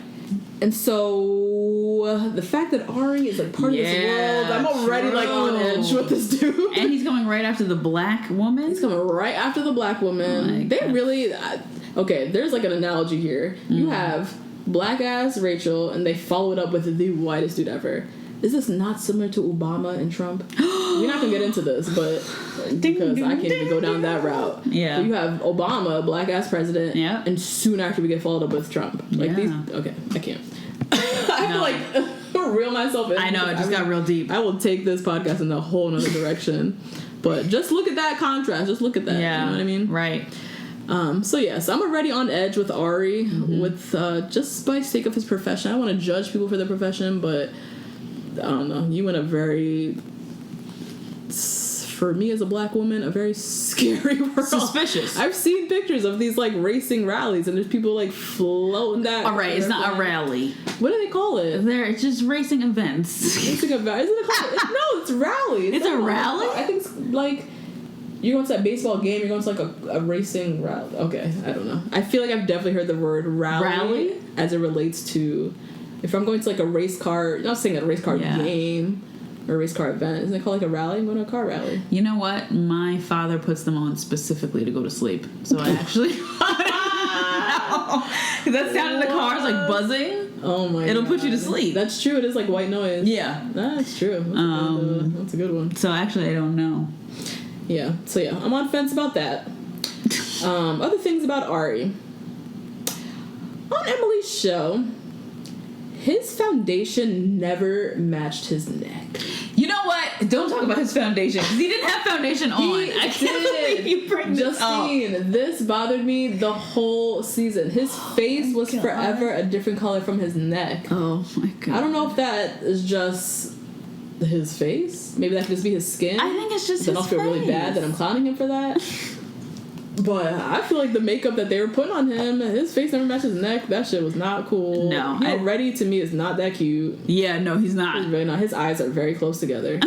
And so the fact that Arie is like part of this world, I'm already like on edge with this dude. And he's going right after the black woman. He's coming right after the black woman. They really okay. There's like an analogy here. You have black ass Rachel, and they follow it up with the whitest dude ever. Is this not similar to Obama and Trump? We're not gonna get into this, but because I can't even go down that route. Yeah. So you have Obama, black ass president, and soon after we get followed up with Trump. Like these. Okay, I can't. I feel like reel myself in. I know, it just got real deep. I will take this podcast in a whole nother direction. But just look at that contrast. Just look at that. Yeah. You know what I mean? Right. So yes, I'm already on edge with Arie with just by sake of his profession. I don't want to judge people for their profession, but I don't know. You went a very, for me as a black woman, a very scary world. Suspicious. I've seen pictures of these like racing rallies, and there's people like floating that. All right, it's not a rally. What do they call it? It's just racing events. Racing event. Isn't it called? No, it's rally. It's a rally? I think it's like you're going to that baseball game. You're going to like a racing rally. Okay, I don't know. I feel like I've definitely heard the word rally as it relates to. If I'm going to like a race car, not saying a race car game or a race car event, isn't it called like a rally? I'm going to a car rally. You know what? My father puts them on specifically to go to sleep. So I actually because that sound in the car is like buzzing. Oh my! It'll put you to sleep. That's true. It is like white noise. Yeah, that's true. That's a good one. So actually, I don't know. Yeah. So yeah, I'm on fence about that. Other things about Arie. On Emily's show, his foundation never matched his neck. You know what? Don't talk about his foundation because he didn't have foundation on. I can't believe you bring this up. Justine, this bothered me the whole season. His face was forever a different color from his neck. Oh my god! I don't know if that is just his face. Maybe that could just be his skin. I think it's just his face. Then I'll feel really bad that I'm clowning him for that. But I feel like the makeup that they were putting on him, his face never matched his neck. That shit was not cool. No. He already, to me, is not that cute. Yeah, no, he's not. He's really not. His eyes are very close together.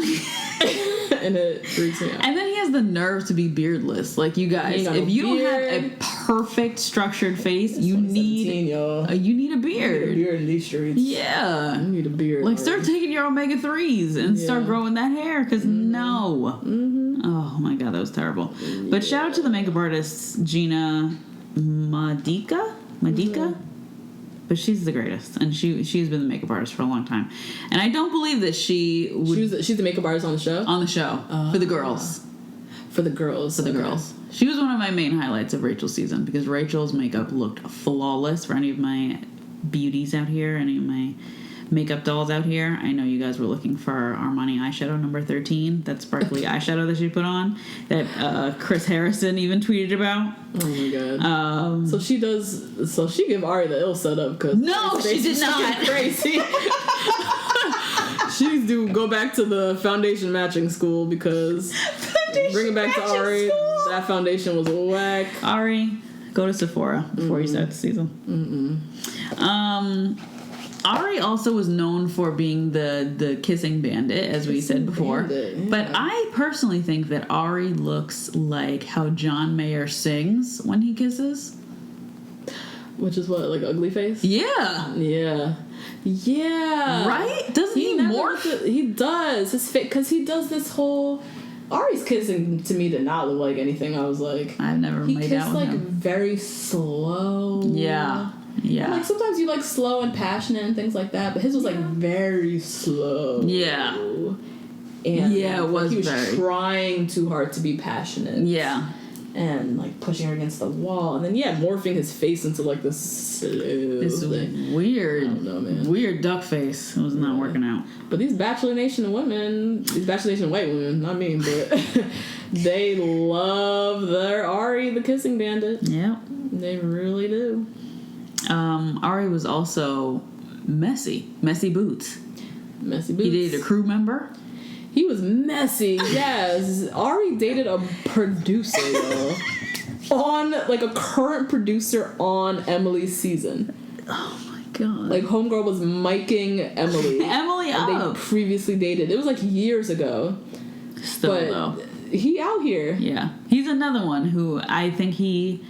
And it freaks me out. And then he has the nerve to be beardless. Like, you guys, if you don't have a perfect structured face, you need a beard. You need a beard in these streets. Yeah. You need a beard. Like, start taking your omega-3s and start growing that hair, because no. Oh my god, that was terrible. But shout out to the makeup artist, Gina Madica? But she's the greatest, and she's been the makeup artist for a long time. And I don't believe that she would... She's the makeup artist on the show? On the show, for the girls. For the girls. For the girls. She was one of my main highlights of Rachel's season because Rachel's makeup looked flawless. For any of my beauties out here, any of my makeup dolls out here, I know you guys were looking for Armani eyeshadow number 13, that sparkly eyeshadow that she put on, that Chris Harrison even tweeted about. Oh my god. So she give Arie the ill setup because no, she did not. Crazy. She's due go back to the foundation matching school because bring it back to Arie. That foundation was whack. Arie, go to Sephora before you start the season. Arie also was known for being the kissing bandit, as we said before. Yeah. But I personally think that Arie looks like how John Mayer sings when he kisses. Which is what, like ugly face? Yeah. Yeah. Yeah. Right? Doesn't he morph? He does. His face, because he does this whole... Arie's kissing to me did not look like anything. I was like... I've never made out with him. He kissed, like, very slow. Yeah. Yeah. And, like, sometimes you like slow and passionate and things like that, but his was, like, very slow. Yeah. And yeah, it was he was very... trying too hard to be passionate. Yeah. And, like, pushing her against the wall. And then, morphing his face into, like, this weird... I don't know, man. Weird duck face. It was not working out. But these Bachelor Nation women, these Bachelor Nation white women, not me, but they love their Arie the kissing bandit. Yeah. They really do. Arie was also messy. Messy boots. Messy boots. He dated a crew member. He was messy, yes. Arie dated a producer, though. Like, a current producer on Emily's season. Oh, my God. Like, homegirl was miking Emily. Emily up. And they previously dated. It was, like, years ago. Still, though. He out here. Yeah. He's another one who I think he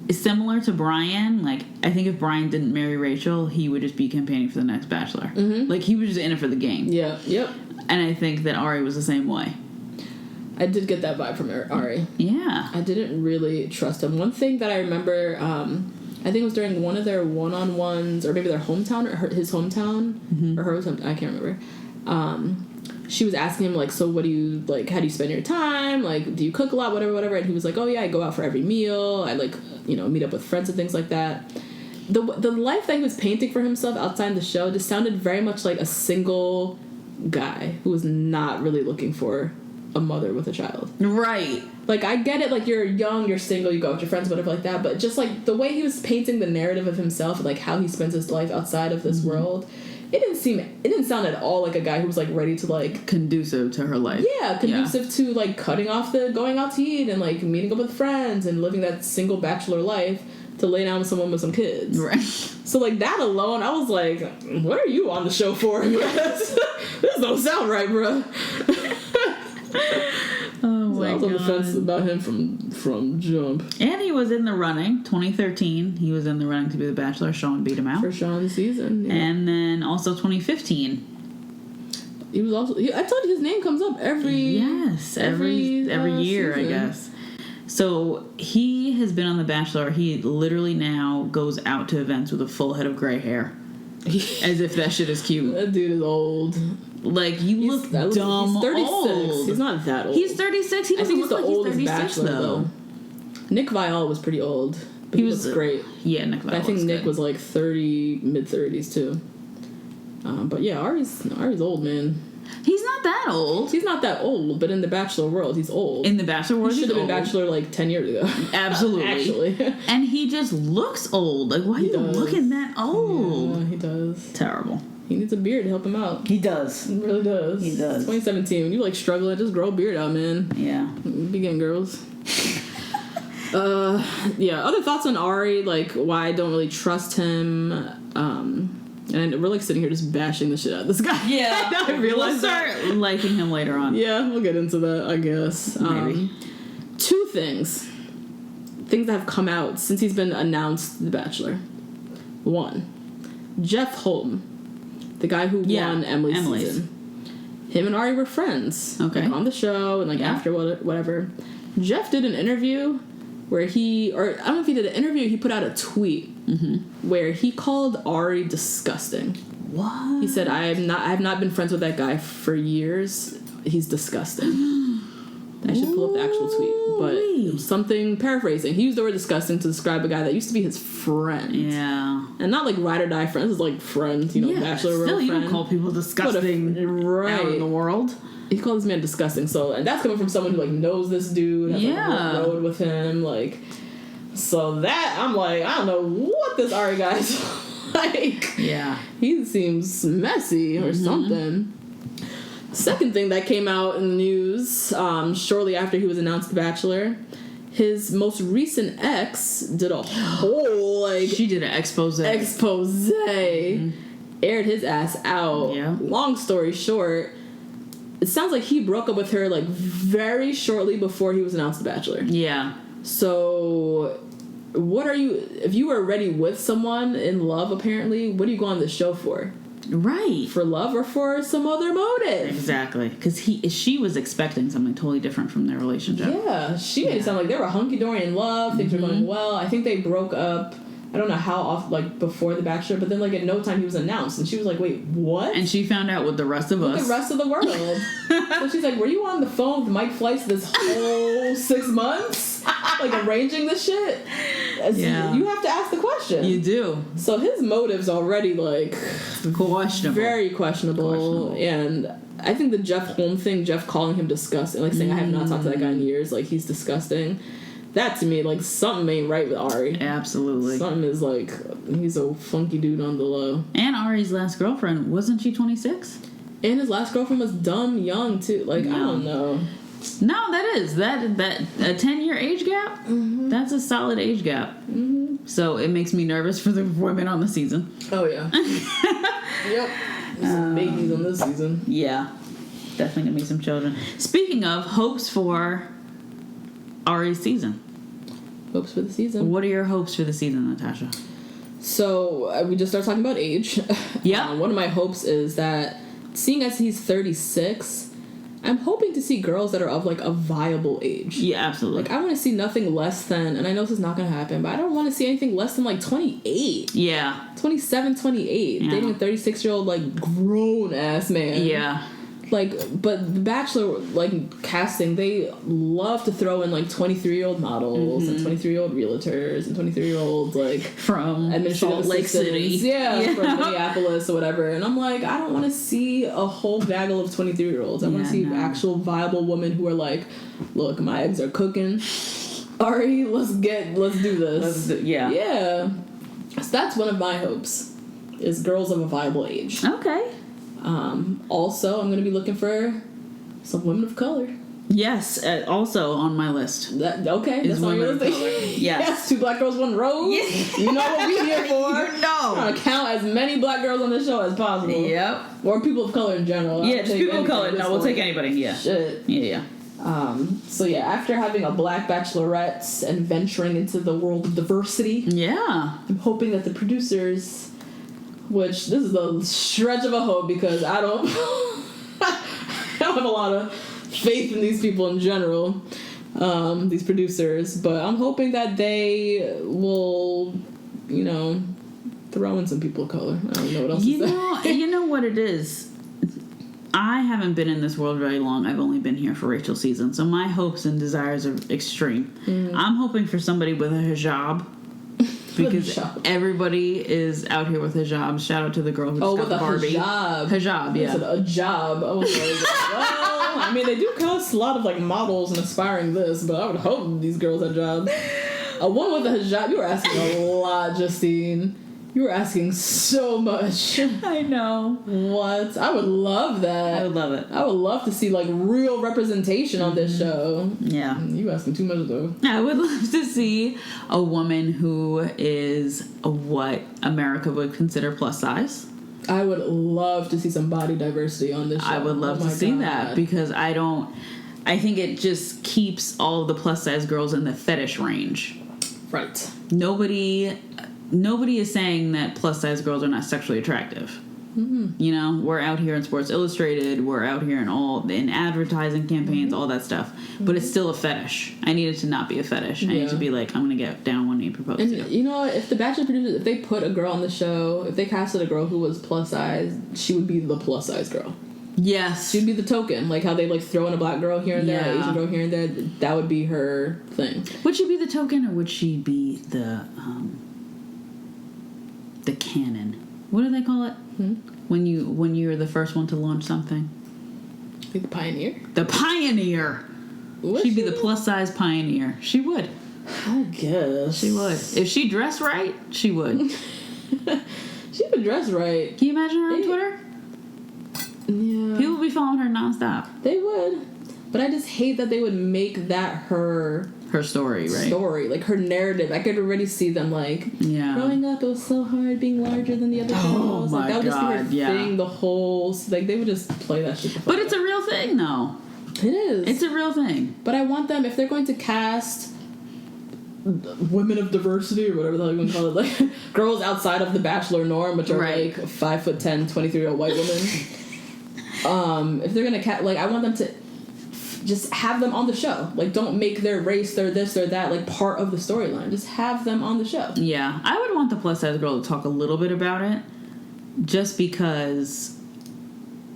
is similar to Brian. Like, I think if Brian didn't marry Rachel, he would just be campaigning for the next Bachelor. Mm-hmm. Like, he was just in it for the game. Yeah. Yep. And I think that Arie was the same way. I did get that vibe from Arie. Yeah. I didn't really trust him. One thing that I remember, I think it was during one of their one-on-ones, or maybe their hometown, or his hometown, or her hometown, I can't remember. She was asking him, like, so what do you, like, how do you spend your time? Like, do you cook a lot, whatever? And he was like, oh, yeah, I go out for every meal. I, like, meet up with friends and things like that. The life that he was painting for himself outside the show just sounded very much like a single guy who was not really looking for a mother with a child. Right. Like, I get it, like, you're young, you're single, you go out with your friends, whatever like that, but just, like, the way he was painting the narrative of himself and, like, how he spends his life outside of this world, it didn't sound at all like a guy who was, like, ready to, like... Conducive to her life. Yeah, conducive to, like, cutting off the going out to eat and, like, meeting up with friends and living that single bachelor life to lay down with someone with some kids. Right. So, like, that alone, I was like, what are you on the show for? This don't sound right, bro. Oh my God. I was on the fence about him from jump. And he was in the running, 2013. He was in the running to be the Bachelor. Sean beat him out. For Sean's season. Yeah. And then also 2015. He was also... I told you his name comes up every year, season. I guess. So he has been on The Bachelor. He literally now goes out to events with a full head of gray hair. As if that shit is cute. That dude is old. Like, you look dumb. He's 36. Old. He's not that old. He's 36. He doesn't look like he's 36, Bachelor, though. Nick Viall was pretty old. But he was great. Yeah, Nick Viall. I think Nick was like 30, mid-30s, too. But yeah, Arie's old, man. He's not that old. He's not that old, but in the Bachelor world, he's old. In the Bachelor world, he should have been Bachelor like 10 years ago. Absolutely. Actually. And he just looks old. Like, why are you looking that old? Yeah, he does. Terrible. He needs a beard to help him out. He does. He really does. He does. 2017, when you like struggling, just grow a beard out, man. Yeah. Be getting girls. Yeah, other thoughts on Arie, like why I don't really trust him. And we're like sitting here just bashing the shit out of this guy. Yeah. Now I realize we'll start liking him later on. Yeah, we'll get into that, I guess. Maybe. Two things that have come out since he's been announced The Bachelor. One, Jeff Holm, the guy who won Emily's season. Him and Arie were friends. Okay. Like, on the show and like after whatever. Jeff did an interview where I don't know if he did an interview, he put out a tweet where he called Arie disgusting. What? He said, I have not been friends with that guy for years. He's disgusting. I should pull up the actual tweet, but it was something paraphrasing. He used the word disgusting to describe a guy that used to be his friend. Yeah. And not like ride or die friends. This is like friends, you know, bachelor still, friend. You don't call people disgusting out in the world. He called this man disgusting. So, and that's coming from someone who like knows this dude, has like a road with him, like. So that I'm like, I don't know what this Arie guy's like. Yeah. He seems messy or something. Second thing that came out in the news shortly after he was announced Bachelor, his most recent ex did a whole she did an expose, aired his ass out. Yeah. Long story short, it sounds like he broke up with her like very shortly before he was announced Bachelor. Yeah. So what are you, if you were already with someone in love apparently, what do you go on this show for? Right. For love or for some other motive? Exactly. Because she was expecting something totally different from their relationship. Yeah. She made it sound like they were hunky-dory in love. Things were going well. I think they broke up, I don't know how off, like, before The Bachelor, but then, like, in no time he was announced. And she was like, wait, what? And she found out with the rest of us. The rest of the world. So she's like, were you on the phone with Mike Fleiss this whole 6 months? Like, arranging this shit? Yeah. You have to ask the question. You do. So his motive's already, like... questionable. Very questionable. And I think the Jeff Holmes thing, Jeff calling him disgusting, like saying, I have not talked to that guy in years, like, he's disgusting. That, to me, like, something ain't right with Arie. Absolutely. Something is, like, he's a funky dude on the low. And Arie's last girlfriend, wasn't she 26? And his last girlfriend was dumb young, too. Like, I don't know. No, that is. That a 10-year age gap? Mm-hmm. That's a solid age gap. Mm-hmm. So it makes me nervous for the women on the season. Oh, yeah. Yep. There's some babies on this season. Yeah. Definitely gonna be some children. Speaking of, hopes for Arie's season. Hopes for the season. What are your hopes for the season, Natasha? So, we just started talking about age. Yeah. One of my hopes is that, seeing as he's 36... I'm hoping to see girls that are of, like, a viable age. Yeah, absolutely. Like, I want to see nothing less than, and I know this is not going to happen, but I don't want to see anything less than, like, 28. Yeah. 27, 28. Yeah. Dating a 36-year-old, like, grown-ass man. Yeah. Like, but the Bachelor, like, casting, they love to throw in, like, 23-year-old models and 23-year-old realtors and 23-year-old, like... From Salt Lake City. Yeah. From Minneapolis or whatever. And I'm like, I don't want to see a whole gaggle of 23-year-olds. I want to see actual viable women who are like, look, my eggs are cooking. Arie, let's do this. Yeah. So that's one of my hopes, is girls of a viable age. Okay. Also, I'm going to be looking for some women of color. Yes, also on my list. That's on your list. Yes. 2 black girls, 1 rose. Yes. You know what we're here for. You know. I'm trying to count as many black girls on this show as possible. Yep. Or people of color in general. Yeah, just people of color. No, we'll take anybody. Yeah. Shit. Yeah. So yeah, after having a black bachelorette and venturing into the world of diversity, yeah, I'm hoping that the producers, which this is a stretch of a hope because I don't have a lot of faith in these people in general, these producers, but I'm hoping that they will, throw in some people of color. I don't know what else to say. You know what it is? I haven't been in this world very long. I've only been here for Rachel's season, so my hopes and desires are extreme. I'm hoping for somebody with a hijab. Because everybody is out here with hijabs. Shout out to the girl who just got the Barbie. Hijab, yeah. A job. I was like, well, I mean, they do cast a lot of, like, models and aspiring this, but I would hope these girls had jobs. A woman with a hijab, you were asking a lot, Justine. You were asking so much. I know. What? I would love that. I would love it. I would love to see, like, real representation on this show. Yeah. You asking too much, though. I would love to see a woman who is what America would consider plus size. I would love to see some body diversity on this show. I would love to see that because I think it just keeps all the plus size girls in the fetish range. Right. Nobody is saying that plus size girls are not sexually attractive. Mm-hmm. We're out here in Sports Illustrated, we're out here in advertising campaigns, all that stuff. But it's still a fetish. I need it to not be a fetish. I need to be like, I'm gonna get down one knee and propose to you. You know what? If the Bachelor producers, if they put a girl on the show, if they casted a girl who was plus size, she would be the plus size girl. Yes. She'd be the token, like how they like throw in a black girl here and there, an Asian girl here and there. That would be her thing. Would she be the token, or would she be the cannon? What do they call it? When you're the first one to launch something? Like the pioneer. The pioneer. She'd be the plus size pioneer. She would. I guess she would. If she dressed right, she would. She would dress right. Can you imagine her on Twitter? Yeah. People would be following her nonstop. They would. But I just hate that they would make that her story, right? Story. Like her narrative. I could already see them like growing up it was so hard being larger than the other girls. Like that would just be her thing the whole like they would just play that shit. But it's a real thing though. It is. It's a real thing. But I want them, if they're going to cast women of diversity or whatever the hell you want to call it, like girls outside of the Bachelor norm, which are like 5'10", 23-year-old white women. If they're gonna cast, like I want them to just have them on the show. Like don't make their race, their this, or that like part of the storyline. Just have them on the show. Yeah, I would want the plus size girl to talk a little bit about it, just because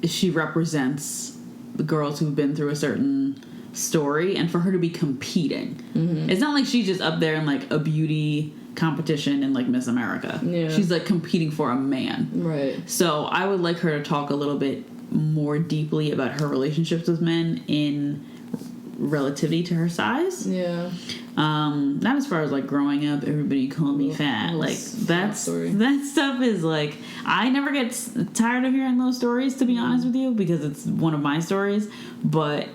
she represents the girls who've been through a certain story, and for her to be competing. It's not like she's just up there in like a beauty competition in like Miss America. She's like competing for a man, right? So I would like her to talk a little bit more deeply about her relationships with men in relativity to her size. Not as far as like growing up everybody calling me fat, like that stuff is like I never get tired of hearing those stories, to be honest with you, because it's one of my stories, but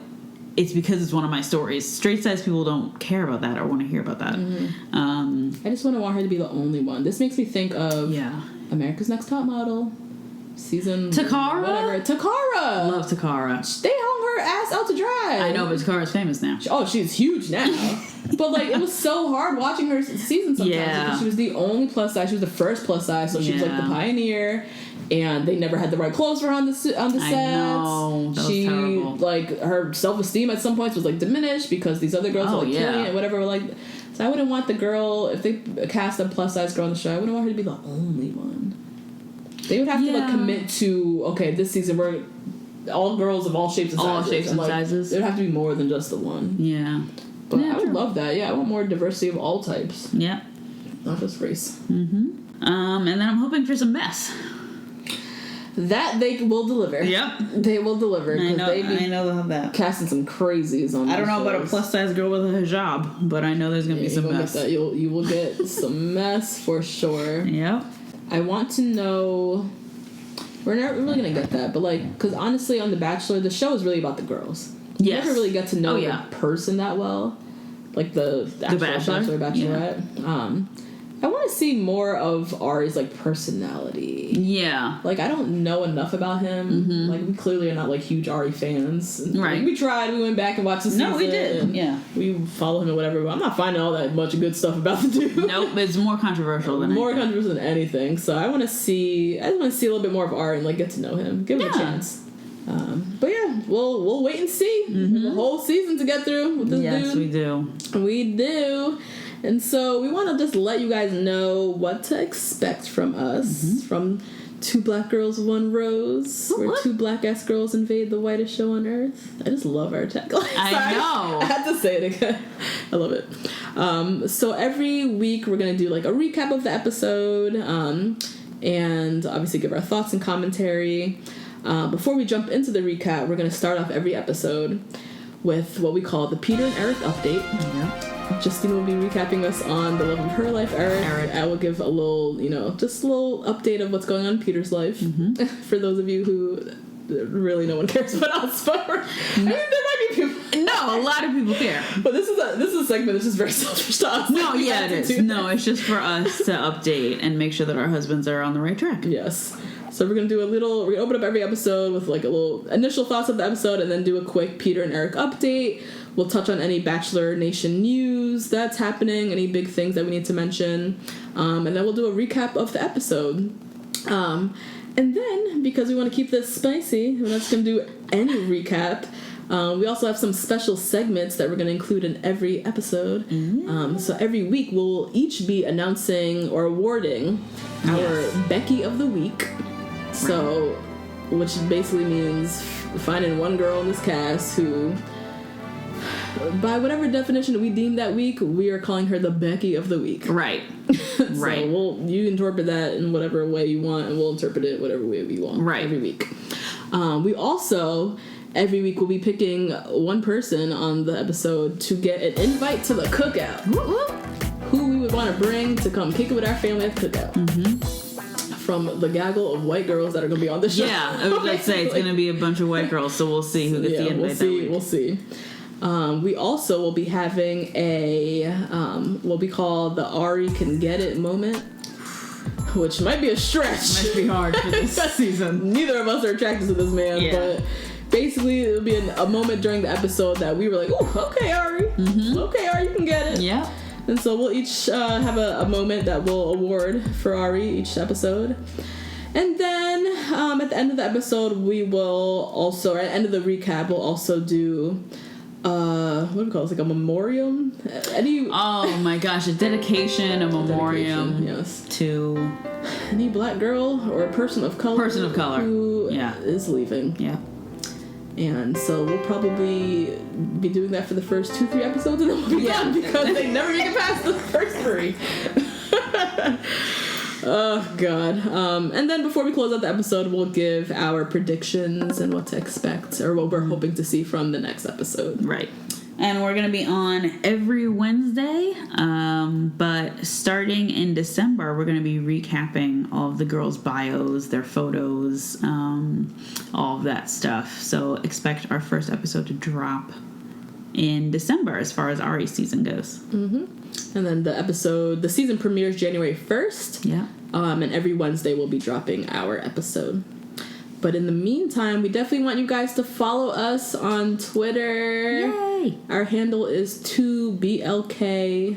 it's because it's one of my stories. Straight size people don't care about that or want to hear about that. I just want her to be the only one. This makes me think of America's Next Top Model season Takara. Love Takara. They hung her ass out to dry. I know, but Takara's famous now. Oh, she's huge now. But like it was so hard watching her season sometimes because she was the only plus size. She was the first plus size, so she was like the pioneer. And they never had the right clothes for her on the set. I know. That was terrible. Like her self-esteem at some points was like diminished because these other girls were like killing it, whatever. Like, so I wouldn't want the girl, if they cast a plus size girl on the show, I wouldn't want her to be the only one. They would have to like commit to, okay, this season we're all girls of all shapes and sizes. All shapes and like, sizes. There would have to be more than just the one. Yeah. But I would love that. Yeah, I want more diversity of all types. Yeah. Not just race. And then I'm hoping for some mess. That they will deliver. Yep. They will deliver. I know they'll have that. Casting some crazies on. I don't know about a plus size girl with a hijab, but I know there's gonna be some mess. You will get some mess for sure. Yep. I want to know. We're not really gonna get that, but like, because honestly, on The Bachelor, the show is really about the girls. You never really get to know the person that well, like the Bachelor, Bachelorette. I want to see more of Arie's like personality. Yeah. Like I don't know enough about him. Like we clearly are not like huge Arie fans. Right. Like, we tried. We went back and watched the season. No, we did. Yeah. We follow him and whatever. But I'm not finding all that much good stuff about the dude. Nope. It's more controversial than anything. So I want to see. I just want to see a little bit more of Arie and like get to know him. Give him a chance. But yeah, we'll wait and see. The whole season to get through with this dude. Yes, we do. We do. And so we want to just let you guys know what to expect from us. From Two Black Girls, One Rose, where two black-ass girls invade the whitest show on earth. I just love our tagline. I know. I had to say it again. I love it. So every week we're going to do like a recap of the episode and obviously give our thoughts and commentary. Before we jump into the recap, we're going to start off every episode with what we call the Peter and Eric update. Justine will be recapping us on the love of her life, Eric. I will give a little, just a little update of what's going on in Peter's life. For those of you who really no one cares about us, but I mean, there might be people. No, a lot of people care. But this is a segment that's just very selfish to us. No, yeah, it is. No, it's just for us to update and make sure that our husbands are on the right track. Yes. So we're going to open up every episode with like a little initial thoughts of the episode and then do a quick Peter and Eric update. We'll touch on any Bachelor Nation news that's happening, any big things that we need to mention. And then we'll do a recap of the episode. And then, because we want to keep this spicy, we're not just going to do any recap. We also have some special segments that we're going to include in every episode. So every week we'll each be announcing or awarding our Becky of the Week. So which basically means finding one girl in this cast who, by whatever definition we deem that week, we are calling her the Becky of the week. Right. So Right. you interpret that in whatever way you want, and we'll interpret it whatever way we want. Right. Every week. We also, every week, will be picking one person on the episode to get an invite to the cookout. Who we would want to bring to come kick it with our family at the cookout. Mm-hmm. From the gaggle of white girls that are going to be on the show. Yeah, I was going to say, it's going to be a bunch of white girls, so we'll see who gets the invite that week. We'll see. We also will be having a, what we call the Arie Can Get It moment, which might be a stretch. Might be hard for this season. Neither of us are attracted to this man, but basically it'll be a moment during the episode that we were like, ooh, okay, Arie. Mm-hmm. Okay, Arie, you can get it. Yeah. And so we'll each have a moment that we'll award for Arie each episode. And then at the end of the episode, we will also, at the end of the recap, we'll also do, what do we call it? Like a memoriam? Oh my gosh, a dedication, a memoriam to any black girl or a person of color. Who is leaving. Yeah. And so we'll probably be doing that for the first 2-3 episodes, and then we'll be done because they never make it past the first 3. Oh, God. And then before we close out the episode, we'll give our predictions and what to expect, or what we're hoping to see from the next episode. Right. And we're going to be on every Wednesday, but starting in December, we're going to be recapping all of the girls' bios, their photos, all of that stuff. So expect our first episode to drop in December as far as Arie's season goes. Mm-hmm. And then the season premieres January 1st. Yeah. And every Wednesday we'll be dropping our episode. But in the meantime, we definitely want you guys to follow us on Twitter. Yay! Our handle is 2BLK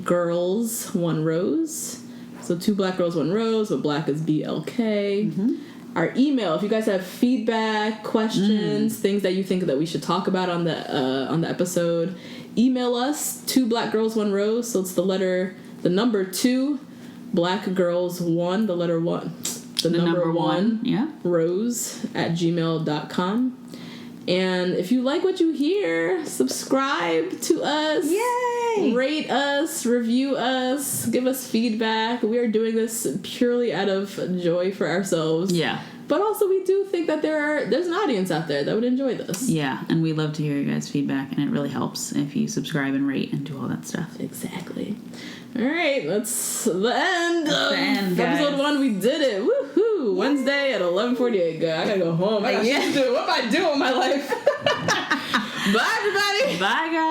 Girls 1 Rose. So 2 Black Girls 1 Rose, but black is BLK. Mm-hmm. Our email, if you guys have feedback, questions, things that you think that we should talk about on the episode, email us 2 Black Girls 1 Rose. So it's the number 2 Black Girls 1, the letter 1. The number 1 rose at gmail.com. And if you like what you hear, subscribe to us. Yay! Rate us, review us, give us feedback. We are doing this purely out of joy for ourselves. Yeah. But also we do think that there's an audience out there that would enjoy this. Yeah, and we love to hear your guys' feedback, and it really helps if you subscribe and rate and do all that stuff. Exactly. All right, that's the end of episode 1. We did it. Woohoo! Wednesday at 11:48. I gotta go home. I got shit to do. What am I doing with my life? Bye, everybody. Bye, guys.